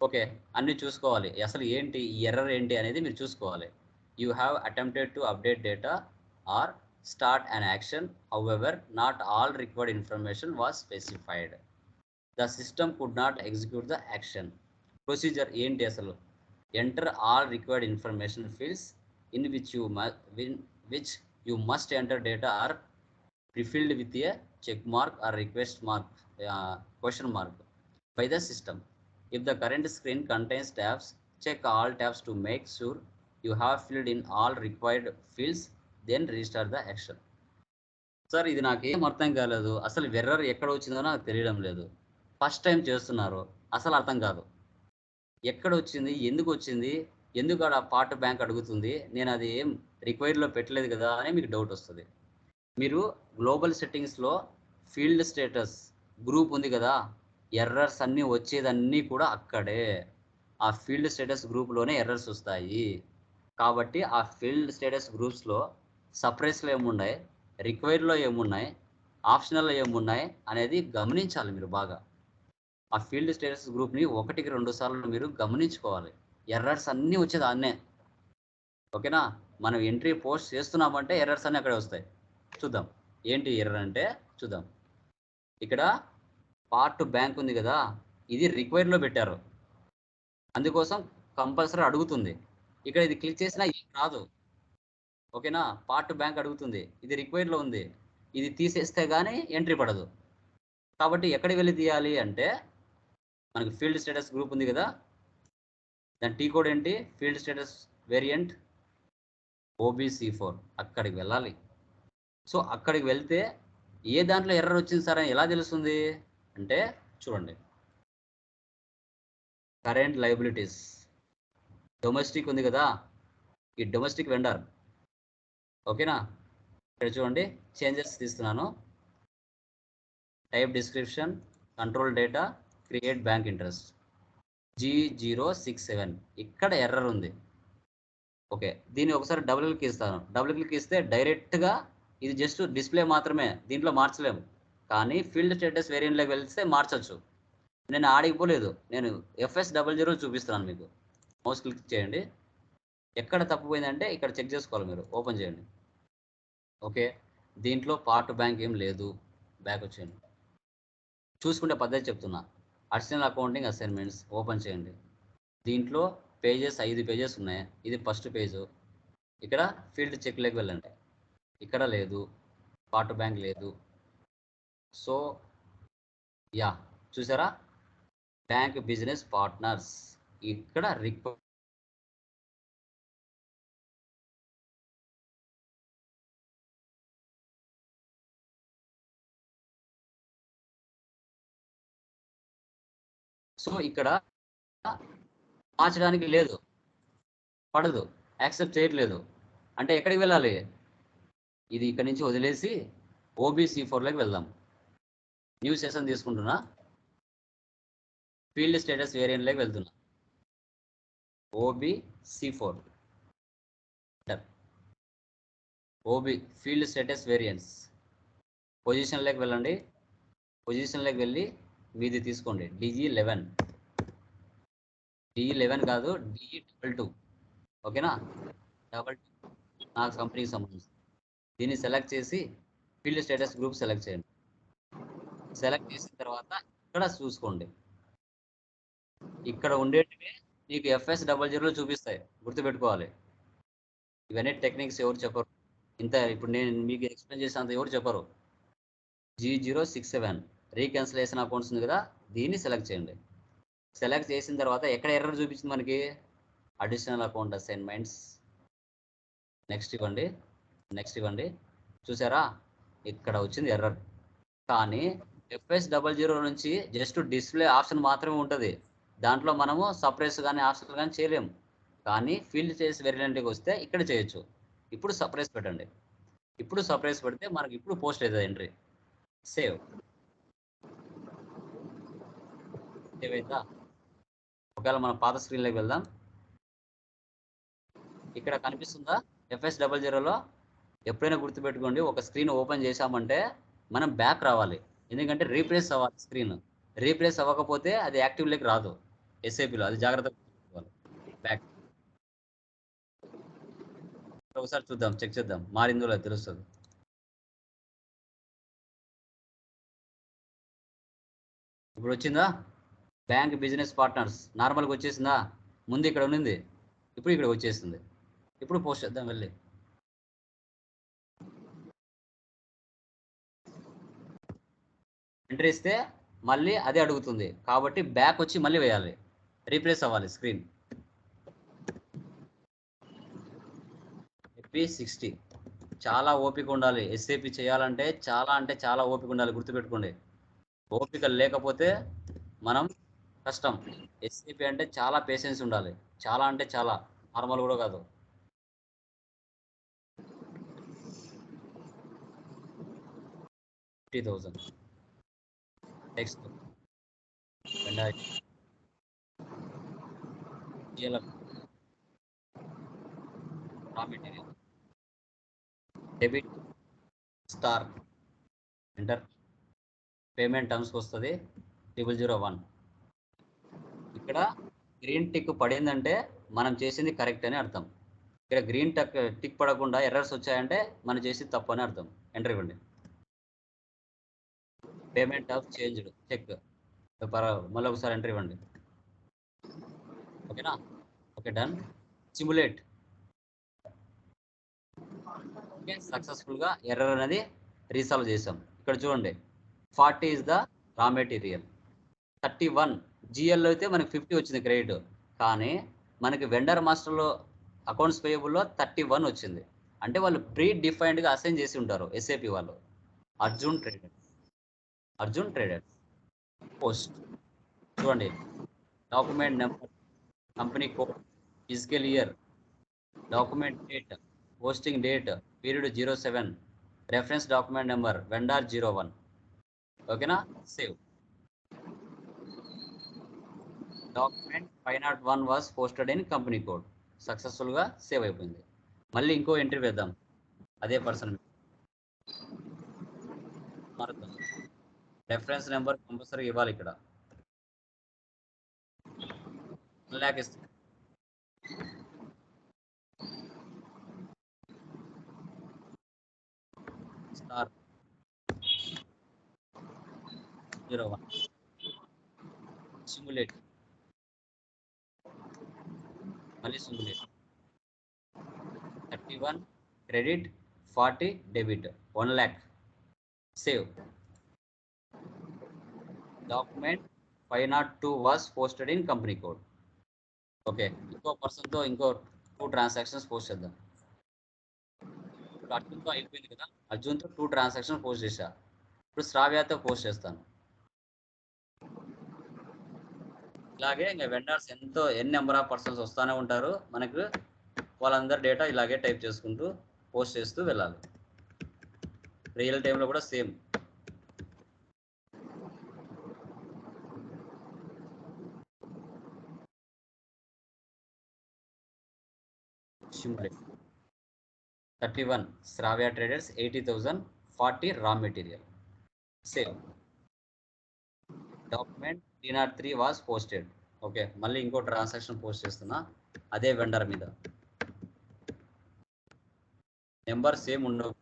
ఓకే, అన్నీ చూసుకోవాలి. అసలు ఏంటి ఈ ఎర్రర్ ఏంటి అనేది మీరు చూసుకోవాలి. You have attempted to update data or start an action, however not all required information was specified. The system could not execute the action. Procedure ఏంటి అసలు, enter all required information fields in which you must enter data or prefilled with a check mark or request mark, question mark by the system. If the current screen contains tabs, check all tabs to make sure you have filled in all required fields, then restart the action. Sir, ఇది నాకు ఏం అర్థం కాలేదు. అసలు error ఎక్కడ వచ్చిందో నాకు తెలియడం లేదు. ఫస్ట్ టైం చేస్తున్నారు, అసలు అర్థం కాదు. ఎక్కడ వచ్చింది, ఎందుకు వచ్చింది, ఎందుకు అక్కడ పార్ట్ బ్యాంక్ అడుగుతుంది, నేను అది ఏం రిక్వైర్డ్లో పెట్టలేదు కదా అని మీకు డౌట్ వస్తుంది. మీరు గ్లోబల్ సెట్టింగ్స్లో ఫీల్డ్ స్టేటస్ గ్రూప్ ఉంది కదా, ఎర్రర్స్ అన్నీ వచ్చేదన్నీ కూడా అక్కడే. ఆ ఫీల్డ్ స్టేటస్ గ్రూప్లోనే ఎర్రర్స్ వస్తాయి. కాబట్టి ఆ ఫీల్డ్ స్టేటస్ గ్రూప్స్లో సపరేట్స్లో ఏమున్నాయి, రిక్వైర్డ్లో ఏమున్నాయి, ఆప్షనల్లో ఏమున్నాయి అనేది గమనించాలి మీరు బాగా. ఆ ఫీల్డ్ స్టేటస్ గ్రూప్ని 1-2 సార్లు మీరు గమనించుకోవాలి. ఎర్రర్స్ అన్నీ వచ్చేది అన్నే. ఓకేనా, మనం ఎంట్రీ పోస్ట్ చేస్తున్నామంటే ఎర్రర్స్ అన్నీ అక్కడే వస్తాయి. చూద్దాం ఏంటి ఎర్రర్ అంటే చూద్దాం. ఇక్కడ పార్ట్ బ్యాంక్ ఉంది కదా, ఇది రిక్వైర్డ్లో పెట్టారు, అందుకోసం కంపల్సరీ అడుగుతుంది. ఇక్కడ ఇది క్లిక్ చేసినా ఏం రాదు. ఓకేనా, పార్ట్ బ్యాంక్ అడుగుతుంది, ఇది రిక్వైర్డ్లో ఉంది, ఇది తీసేస్తే కానీ ఎంట్రీ పడదు. కాబట్టి ఎక్కడికి వెళ్ళి తీయాలి అంటే, మనకి ఫీల్డ్ స్టేటస్ గ్రూప్ ఉంది కదా, దాని టీ కోడ్ ఏంటి, ఫీల్డ్ స్టేటస్ వేరియంట్ OBC4, అక్కడికి వెళ్ళాలి. సో అక్కడికి వెళ్తే ఏ దాంట్లో ఎర్రర్ వచ్చింది సార్ అని ఎలా తెలుస్తుంది అంటే, చూడండి, కరెంట్ లయబిలిటీస్ డొమెస్టిక్ ఉంది కదా, ఈ డొమెస్టిక్ వెండర్. ఓకేనా, ఇక్కడ చూడండి, చేంజెస్ తీస్తున్నాను. Type description, control data, create bank interest G067. ఇక్కడ ఎర్రర్ ఉంది. ఓకే, దీన్ని ఒకసారి డబుల్ క్లిక్ ఇస్తాను. డబుల్ క్లిక్ ఇస్తే డైరెక్ట్గా ఇది జస్ట్ డిస్ప్లే మాత్రమే, దీంట్లో మార్చలేము. కానీ ఫీల్డ్ స్టేటస్ వేరియంట్లోకి వెళ్తే మార్చచ్చు. నేను ఆడిపోలేదు, నేను FS00 చూపిస్తున్నాను మీకు. మౌస్ క్లిక్ చేయండి. ఎక్కడ తప్పిపోయిందంటే ఇక్కడ చెక్ చేసుకోవాలి, మీరు ఓపెన్ చేయండి. ఓకే, దీంట్లో పార్ట్ బ్యాంక్ ఏం లేదు, బ్యాక్ వచ్చేయండి. చూసుకుంటే పద్ధతి చెప్తున్నా. అడిషనల్ అకౌంటింగ్ అసైన్మెంట్స్ ఓపెన్ చేయండి. దీంట్లో పేజెస్ 5 పేజెస్ ఉన్నాయి. ఇది ఫస్ట్ పేజు. ఇక్కడ ఫీల్డ్ చెక్లోకి వెళ్ళండి. ఇక్కడ లేదు, పార్ట్ బ్యాంక్ లేదు. సో యా, చూసారా, బ్యాంక్ బిజినెస్ పార్ట్నర్స్ ఇక్కడ సో ఇక్కడ మార్చడానికి లేదు, పడదు, యాక్సెప్ట్ చేయట్లేదు. అంటే ఎక్కడికి వెళ్ళాలి? ఇది ఇక్కడ నుంచి వదిలేసి OBC4లోకి వెళ్దాం. న్యూ సెషన్ తీసుకుంటున్నా, ఫీల్డ్ స్టేటస్ వేరియంట్లోకి వెళ్తున్నా. OBC4 ఫీల్డ్ స్టేటస్ వేరియంట్స్ పొజిషన్లోకి వెళ్ళండి. పొజిషన్లోకి వెళ్ళి మీది తీసుకోండి, DE11. DE11 కాదు, DE22. ఓకేనా, 22 నాకు కంపెనీకి సంబంధించి. దీన్ని సెలెక్ట్ చేసి ఫీల్డ్ స్టేటస్ గ్రూప్ సెలెక్ట్ చేయండి. సెలెక్ట్ చేసిన తర్వాత ఇక్కడ చూసుకోండి, ఇక్కడ ఉండేటివి నీకు FS00లో చూపిస్తాయి, గుర్తుపెట్టుకోవాలి. ఇవన్నీ టెక్నిక్స్ ఎవరు చెప్పరు, ఇంత ఇప్పుడు నేను మీకు ఎక్స్ప్లెయిన్ చేసినంత ఎవరు చెప్పరు. G067 రీక్యాన్సిలేషన్ అకౌంట్స్ ఉంది కదా, దీన్ని సెలెక్ట్ చేయండి. సెలెక్ట్ చేసిన తర్వాత ఎక్కడ ఎర్రర్ చూపించింది మనకి? Additional account assignments. నెక్స్ట్ ఇవ్వండి, నెక్స్ట్ ఇవ్వండి. చూసారా, ఇక్కడ వచ్చింది ఎర్రర్. కానీ FS00 నుంచి జస్ట్ డిస్ప్లే ఆప్షన్ మాత్రమే ఉంటుంది. దాంట్లో మనము సప్రెస్ కానీ ఆప్షన్ కానీ చేయలేము. కానీ ఫీల్డ్ చేసి వేరియంట్కి వస్తే ఇక్కడ చేయొచ్చు. ఇప్పుడు సప్రెస్ పెట్టండి. ఇప్పుడు సప్రెస్ పెడితే మనకి ఇప్పుడు పోస్ట్ అవుతుంది ఎంట్రీ. సేవ్ అవుతుందా? ఒకవేళ మన పాత స్క్రీన్లోకి వెళ్దాం. ఇక్కడ కనిపిస్తుందా FS00లో? ఎప్పుడైనా గుర్తుపెట్టుకోండి, ఒక స్క్రీన్ ఓపెన్ చేశామంటే మనం బ్యాక్ రావాలి. ఎందుకంటే రీప్లేస్ అవ్వాలి స్క్రీన్. రీప్లేస్ అవ్వకపోతే అది యాక్టివ్లోకి రాదు SAPలో. అది జాగ్రత్తగా గుర్తుపెట్టుకోవాలి. బ్యాక్ ఒకసారి చూద్దాం, చెక్ చేద్దాం, మారిందో లేదో తెలుస్తుంది. ఇప్పుడు వచ్చిందా? బ్యాంక్ బిజినెస్ పార్ట్నర్స్ నార్మల్గా వచ్చేసిందా? ముందు ఇక్కడ ఉన్నింది, ఇప్పుడు ఇక్కడ వచ్చేసింది. ఇప్పుడు పోస్ట్ చేద్దాం వెళ్ళి. ఎంట్రీ ఇస్తే మళ్ళీ అదే అడుగుతుంది, కాబట్టి బ్యాక్ వచ్చి మళ్ళీ వేయాలి, రీప్లేస్ అవ్వాలి స్క్రీన్. FP60 చాలా ఓపిక ఉండాలి. SAP చేయాలంటే చాలా అంటే చాలా ఓపిక ఉండాలి, గుర్తుపెట్టుకోండి. ఓపిక లేకపోతే మనం కష్టం. SAP అంటే చాలా పేషెన్స్ ఉండాలి, చాలా అంటే చాలా, నార్మల్ కూడా కాదు. Next raw material debit star enter. Payment టర్మ్స్కి వస్తుంది 001. ఇక్కడ గ్రీన్ టిక్ పడిందంటే మనం చేసింది కరెక్ట్ అని అర్థం. ఇక్కడ గ్రీన్ టిక్ పడకుండా ఎర్రర్స్ వచ్చాయంటే మనం చేసింది తప్పు అని అర్థం. ఎంటర్ ఇవ్వండి. పేమెంట్ ఆఫ్ చేంజ్డ్ చెక్, మళ్ళీ ఒకసారి ఎంటర్ ఇవ్వండి. ఓకేనా, ఓకే డన్. సిమ్యులేట్. ఓకే, సక్సెస్ఫుల్గా ఎర్రర్ అనేది రీసాల్వ్ చేసాం. ఇక్కడ చూడండి, 40 ఇస్ ద రా మెటీరియల్. 31 GLలో అయితే మనకి 50 వచ్చింది క్రెడిట్. కానీ మనకి వెండర్ మాస్టర్లో అకౌంట్స్ పేయబుల్లో 31 వచ్చింది. అంటే వాళ్ళు ప్రీ డిఫైన్డ్గా అసైన్ చేసి ఉంటారు SAP వాళ్ళు. అర్జున్ ట్రేడర్స్ పోస్ట్ చూడండి, document number, company code, physical year, document date, posting date, period 07, reference document number vendor 01. ఓకేనా, save. Document 501 was posted in company code. సక్సెస్ఫుల్గా సేవ్ అయిపోయింది. మళ్ళీ ఇంకో ఎంట్రీ వేద్దాం, అదే పర్సన్ మారుద్దాం. రెఫరెన్స్ నెంబర్ కంపల్సరీ ఇవ్వాలి. ఇక్కడ 1 lakh ఇస్తుంది. స్టార్ 01 సిమ్యులేట్ మళ్ళీ simulate 31 credit 40 debit 1 lakh save document 502 was posted in company code. Okay, ఇంకో పర్సన్తో ఇంకో 2 ట్రాన్సాక్షన్స్ పోస్ట్ చేద్దాం. ఇప్పుడు అర్జున్తో అయిపోయింది కదా, అర్జున్తో 2 ట్రాన్సాక్షన్ పోస్ట్ చేశా. ఇప్పుడు శ్రావ్యతో పోస్ట్ చేస్తాను. ఇలాగే ఇంకా వెండర్స్ ఎన్ని నెంబర్ ఆఫ్ పర్సన్స్ వస్తూనే ఉంటారు మనకు. వాళ్ళందరి డేటా ఇలాగే టైప్ చేసుకుంటూ పోస్ట్ చేస్తూ వెళ్ళాలి. రియల్ టైంలో కూడా same. Simulate 31 Sravya Traders 80,000 40 raw material. Save. Document 303 was posted. Okay, మళ్ళీ ఇంకో ట్రాన్సాక్షన్ పోస్ట్ చేస్తున్నా అదే వెండర్ మీద. నెంబర్ సేమ్ ఉండవు.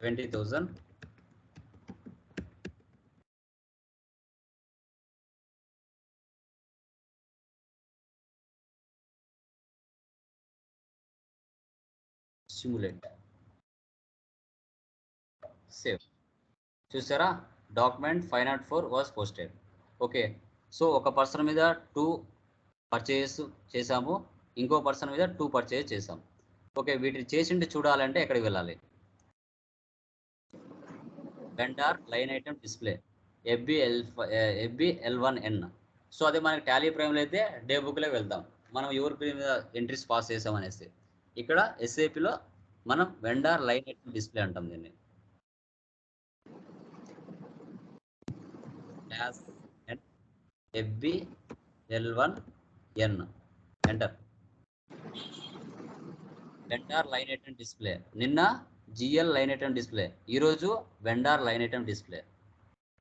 20,000 సిమ్యులేట్ సేవ్. చూసారా, document 504 was posted. Okay, so ఒక పర్సన్ మీద 2 పర్చేస్ చేసాము, ఇంకో పర్సన్ మీద 2 పర్చేస్ చేసాం. ఓకే, వీటిని చేసిండి చూడాలంటే ఎక్కడికి వెళ్ళాలి? Vendor line item display FBL1N. So అదే మనకి టాలీ ప్రైమ్లో అయితే డే బుక్లో వెళ్తాం, మనం ఎవరి పేరు మీద ఎంట్రీస్ పాస్ చేసామనేసి. ఇక్కడ SAPలో మనం వెండర్ లైన్ ఐటమ్ డిస్ప్లే అంటాం దీన్ని. FBL1N enter. Vendor line item display. నిన్న GL లైన్ ఐటమ్ డిస్ప్లే, ఈరోజు వెండర్ లైన్ ఐటమ్ డిస్ప్లే.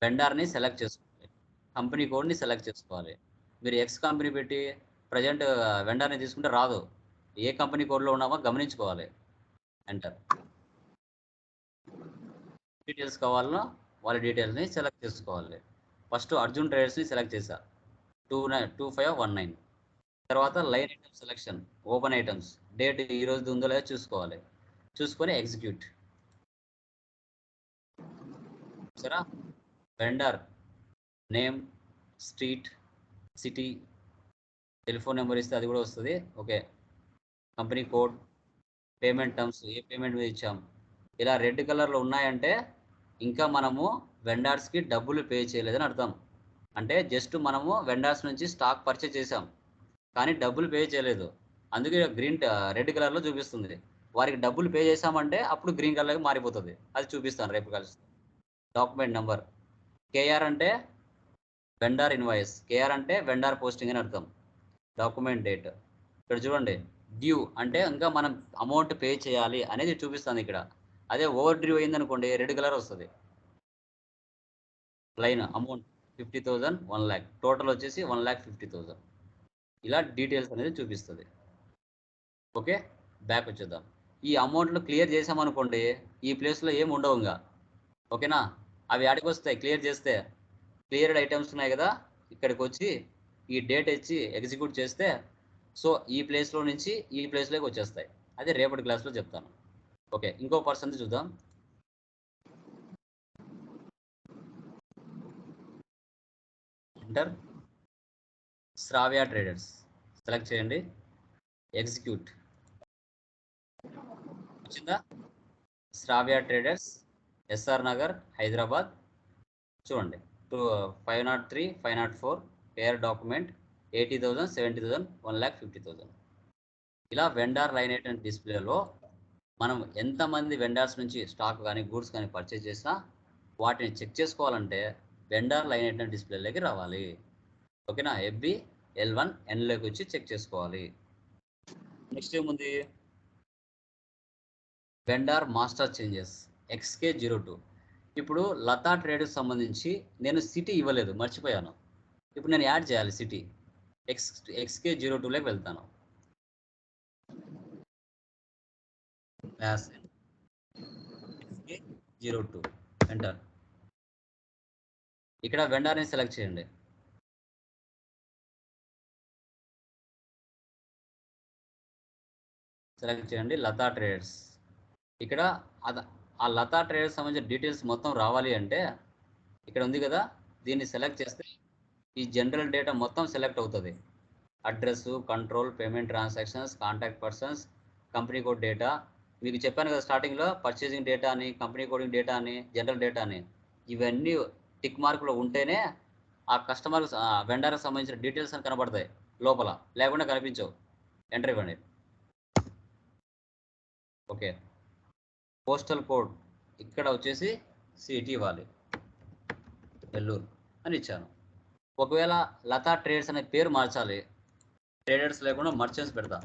వెండర్ని సెలెక్ట్ చేసుకోవాలి, కంపెనీ కోడ్ని సెలెక్ట్ చేసుకోవాలి. మీరు ఎక్స్ కంపెనీ పెట్టి ప్రజెంట్ వెండర్ని తీసుకుంటే రాదు. ఏ కంపెనీ కోడ్లో ఉన్నామో గమనించుకోవాలి. ఎంటర్. డీటెయిల్స్ కావాలనో వాళ్ళ డీటెయిల్స్ని సెలెక్ట్ చేసుకోవాలి. ఫస్ట్ అర్జున్ ట్రేడర్స్ని సెలెక్ట్ చేశా 2519. తర్వాత line item selection, open items, date ఈ రోజు ఉందో లేదో చూసుకోవాలి. చూసుకొని ఎగ్జిక్యూట్. సరే, vendor name, street, city, telephone number ఇస్తే అది కూడా వస్తుంది. Okay, company code, payment terms, ఏ పేమెంట్ మీద ఇచ్చాం. ఇలా రెడ్ కలర్లో ఉన్నాయంటే ఇంకా మనము వెండర్స్కి డబ్బులు పే చేయలేదని అర్థం. అంటే జస్ట్ మనము వెండర్స్ నుంచి స్టాక్ పర్చేజ్ చేసాం కానీ డబ్బులు పే చేయలేదు, అందుకే రెడ్ కలర్లో చూపిస్తుంది. వారికి డబ్బులు పే చేసామంటే అప్పుడు గ్రీన్ కలర్కి మారిపోతుంది. అది చూపిస్తాను రేపు కలిసి. డాక్యుమెంట్ నెంబర్ KR అంటే వెండర్ ఇన్వాయిస్, KR అంటే వెండర్ పోస్టింగ్ అని అర్థం. డాక్యుమెంట్ డేట్ ఇక్కడ చూడండి, డ్యూ అంటే ఇంకా మనం అమౌంట్ పే చేయాలి అనేది చూపిస్తుంది ఇక్కడ. అదే ఓవర్ డ్యూ అయిందనుకోండి రెడ్ కలర్ వస్తుంది. లైన్ అమౌంట్ 50,000 1 lakh, టోటల్ వచ్చేసి 1,50,000. ఇలా డీటెయిల్స్ అనేది చూపిస్తుంది. ఓకే, బ్యాక్ వచ్చేద్దాం. ఈ అమౌంట్లు క్లియర్ చేసామనుకోండి ఈ ప్లేస్లో ఏమి ఉండవు ఇంకా. ఓకేనా, అవి ఆడికి వస్తాయి. క్లియర్ చేస్తే క్లియర్డ్ ఐటమ్స్ ఉన్నాయి కదా, ఇక్కడికి వచ్చి ఈ డేట్ ఇచ్చి ఎగ్జిక్యూట్ చేస్తే సో ఈ ప్లేస్లో నుంచి ఈ ప్లేస్లోకి వచ్చేస్తాయి. అది రేపటి క్లాస్లో చెప్తాను. ఓకే, ఇంకో పర్సన్ చూద్దాం. ఎంటర్. శ్రావ్య ట్రేడర్స్ సెలెక్ట్ చేయండి, ఎగ్జిక్యూట్. వచ్చిందా? శ్రావ్య ట్రేడర్స్, SR నగర్, హైదరాబాద్. చూడండి 503 504 పేర్ డాక్యుమెంట్ 80,000 70,000 1,50,000. ఇలా వెండర్ లైన్ ఐటమ్ డిస్ప్లేలో మనం ఎంతమంది వెండర్స్ నుంచి స్టాక్ కానీ గూడ్స్ కానీ పర్చేజ్ చేసినా వాటిని చెక్ చేసుకోవాలంటే వెండర్ లైన్ ఐటమ్ డిస్ప్లేలోకి రావాలి. ఓకేనా, FBL1Nలోకి వచ్చి చెక్ చేసుకోవాలి. నెక్స్ట్ ఏముంది? Vendor master changes XK02. ఇప్పుడు లతా ట్రేడ్కి సంబంధించి నేను సిటీ ఇవ్వలేదు, మర్చిపోయాను. ఇప్పుడు నేను యాడ్ చేయాలి సిటీ. XK02లోకి వెళ్తాను. Class N02 enter. ఇక్కడ వెండర్ని సెలెక్ట్ చేయండి. సెలెక్ట్ చేయండి లతా ట్రేడర్స్. ఇక్కడ ఆ లతా ట్రేడర్స్ సంబంధించిన డీటెయిల్స్ మొత్తం రావాలి అంటే ఇక్కడ ఉంది కదా, దీన్ని సెలెక్ట్ చేస్తే ఈ జనరల్ డేటా మొత్తం సెలెక్ట్ అవుతుంది. Address, control, payment transactions, contact persons, company code data. మీకు చెప్పాను కదా స్టార్టింగ్లో పర్చేసింగ్ డేటా అని, కంపెనీ కోడింగ్ డేటా అని, జనరల్ డేటా అని, ఇవన్నీ టిక్ మార్కులో ఉంటేనే ఆ కస్టమర్ వెండర్కి సంబంధించిన డీటెయిల్స్ అని కనబడతాయి లోపల, లేకుండా కనిపించవు. ఎంటర్ ఇవ్వండి. ఓకే, పోస్టల్ కోడ్ ఇక్కడ వచ్చేసి సిటీ ఇవ్వాలి, నెల్లూరు అని ఇచ్చాను. ఒకవేళ లతా ట్రేడర్స్ అనే పేరు మార్చాలి, ట్రేడర్స్ లేకుండా మర్చెంట్స్ పెడతా.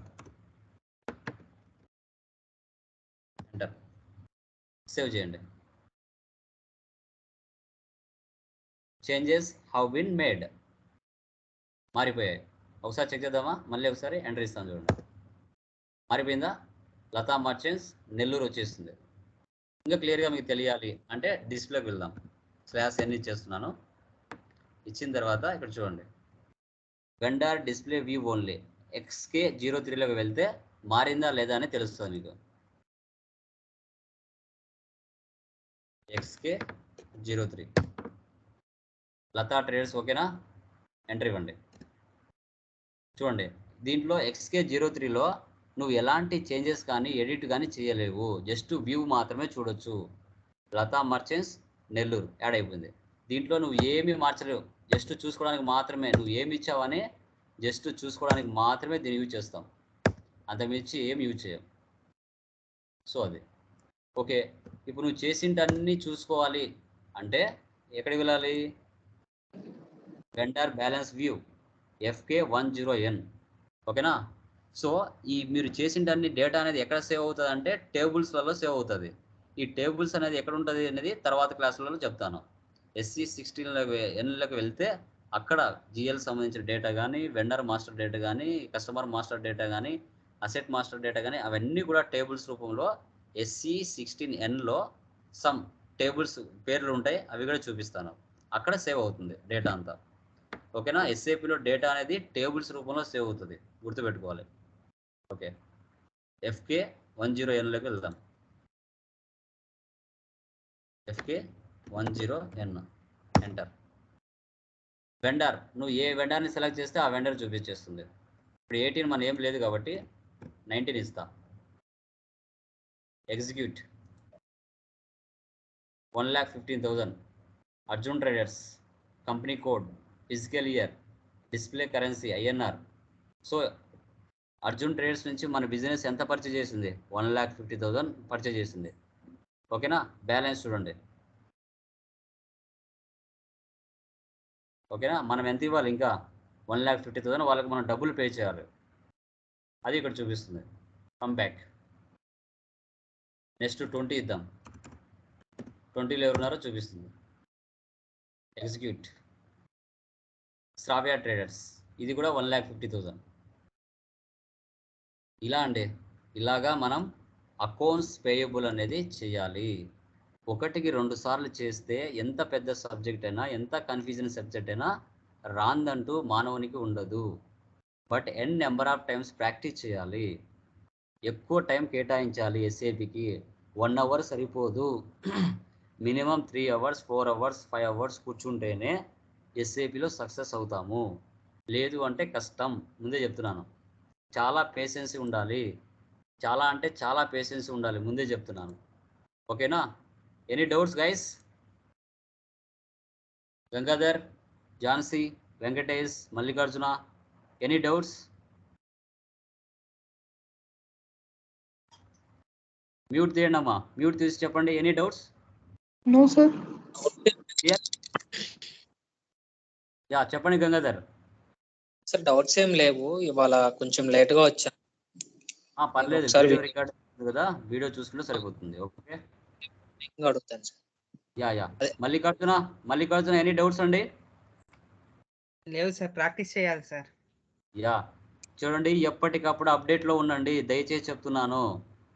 ఎంటర్. సేవ్ చేయండి. చేంజెస్ హ్యావ్ బీన్ మేడ్, మారిపోయాయి. ఒకసారి చెక్ చేద్దామా, మళ్ళీ ఒకసారి ఎంటర్ ఇస్తాను చూడండి. మారిపోయిందా? లతా మర్చెంట్స్ నెల్లూరు వచ్చేస్తుంది. ఇంకా క్లియర్గా మీకు తెలియాలి అంటే డిస్ప్లేకి వెళ్దాం. /n ఇచ్చేస్తున్నాను. ఇచ్చిన తర్వాత ఇక్కడ చూడండి, వెండర్ డిస్ప్లే వ్యూ ఓన్లీ XK03లోకి వెళ్తే మారిందా లేదా అని తెలుస్తుంది మీకు. XK03 Lata traders. ఓకేనా? ఎంటర్ ఇవ్వండి. చూడండి, దీంట్లో XK03లో నువ్వు ఎలాంటి చేంజెస్ కానీ ఎడిట్ కానీ చేయలేవు, జస్ట్ వ్యూ మాత్రమే చూడొచ్చు. లతా మర్చెంట్స్ నెల్లూరు యాడ్ అయిపోయింది. దీంట్లో నువ్వు ఏమీ మార్చలేవు, జస్ట్ చూసుకోవడానికి మాత్రమే. నువ్వు ఏమి ఇచ్చావని జస్ట్ చూసుకోవడానికి మాత్రమే దీన్ని యూజ్ చేస్తాం, అంతమించి ఏమి యూజ్ చేయం. సో అది ఓకే. ఇప్పుడు నువ్వు చేసింటన్నీ చూసుకోవాలి అంటే ఎక్కడికి వెళ్ళాలి? Vendor balance view FK10N. ఓకేనా? సో ఈ మీరు చేసింటన్ని డేటా అనేది ఎక్కడ సేవ్ అవుతుంది అంటే టేబుల్స్లలో సేవ్ అవుతుంది. ఈ టేబుల్స్ అనేది ఎక్కడ ఉంటుంది అనేది తర్వాత క్లాసులలో చెప్తాను. SC16Nలోకి వెళ్తే అక్కడ GL సంబంధించిన డేటా కానీ, వెండర్ మాస్టర్ డేటా కానీ, కస్టమర్ మాస్టర్ డేటా కానీ, అసెట్ మాస్టర్ డేటా కానీ, అవన్నీ కూడా టేబుల్స్ రూపంలో SC16Nలో సమ్ టేబుల్స్ పేర్లు ఉంటాయి, అవి కూడా చూపిస్తాను. అక్కడ సేవ్ అవుతుంది డేటా అంతా. ఓకేనా? SAPలో డేటా అనేది టేబుల్స్ రూపంలో సేవ్ అవుతుంది, గుర్తుపెట్టుకోవాలి. ఓకే, FK10Nలోకి వెళ్తాం. FK10N enter. వెండర్, నువ్వు ఏ వెండర్ని సెలెక్ట్ చేస్తే ఆ వెండర్ చూపించేస్తుంది. ఇప్పుడు 18 మన ఏం లేదు కాబట్టి 19 ఇస్తా. Execute. 1,15,000 Arjun traders, company code, physical year, display currency INR. So Arjun traders నుంచి మన బిజినెస్ ఎంత పర్చేజ్ చేసింది? 1,50,000 పర్చేజ్ చేసింది. ఓకేనా? బ్యాలెన్స్ చూడండి. ఓకేనా? మనం ఎంత ఇవ్వాలి? ఇంకా 1,50,000 వాళ్ళకి మనం డబ్బులు పే చేయాలి, అది ఇక్కడ చూపిస్తుంది. Come back. నెక్స్ట్ 20 ఇద్దాం. 20లో ఎవరున్నారో చూపిస్తుంది. ఎగ్జిక్యూట్. శ్రావ్య ట్రేడర్స్, ఇది కూడా 1,50,000. ఇలా అండి, ఇలాగా మనం అకౌంట్స్ పేయబుల్ అనేది చేయాలి. 1కి 2 సార్లు చేస్తే ఎంత పెద్ద సబ్జెక్ట్ అయినా, ఎంత కన్ఫ్యూజన్ సబ్జెక్ట్ అయినా రాందంటూ మానవునికి ఉండదు. But number of times practice చేయాలి, ఎక్కువ టైం కేటాయించాలి. SAPకి 1 అవర్ సరిపోదు, మినిమం 3 అవర్స్, 4 అవర్స్, 5 అవర్స్ కూర్చుంటేనే SAPలో సక్సెస్ అవుతాము. లేదు అంటే కష్టం, ముందే చెప్తున్నాను. చాలా పేషెన్సీ ఉండాలి, చాలా అంటే చాలా పేషెన్సీ ఉండాలి, ముందే చెప్తున్నాను. ఓకేనా? Any doubts guys? Gangadhar, Jhansi, Venkatesh, Mallikarjuna, any doubts? Mute తీయండి అమ్మా, మ్యూట్ తీసి చెప్పండి. Any doubts? No sir. Yeah, చెప్పండి గంగాధర్. సార్ డౌట్స్ ఏం లేవు, ఇవాళ కొంచెం లేట్గా వచ్చా. పర్లేదు, ఒకసారి వీడియో రికార్డ్ కదా, వీడియో చూసుకుంటే సరిపోతుంది. ఓకే, అడుగుతాను sir. Yeah. Mallikarjuna any doubts అండి? లేవు సార్, ప్రాక్టీస్ చేయాలి సార్. యా, చూడండి, ఎప్పటికప్పుడు అప్డేట్లో ఉండండి, దయచేసి చెప్తున్నాను.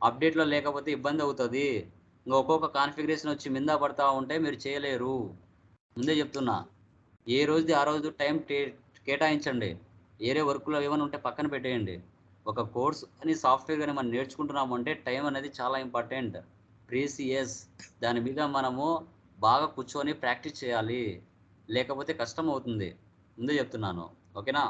అప్డేట్లో లేకపోతే ఇబ్బంది అవుతుంది. ఇంకా ఒక్కొక్క కాన్ఫిగరేషన్ వచ్చి మిందా పడతా ఉంటే మీరు చేయలేరు. ముందే చెప్తున్నా, ఏ రోజుది ఆ రోజు టైం కేటాయించండి. వేరే వర్క్లో ఏమైనా ఉంటే పక్కన పెట్టేయండి. ఒక కోర్స్ అని సాఫ్ట్వేర్ కానీ మనం నేర్చుకుంటున్నాము అంటే టైం అనేది చాలా ఇంపార్టెంట్, ప్రీసియస్. దాని మీద మనము బాగా కూర్చొని ప్రాక్టీస్ చేయాలి, లేకపోతే కష్టం అవుతుంది. ముందే చెప్తున్నాను. ఓకేనా?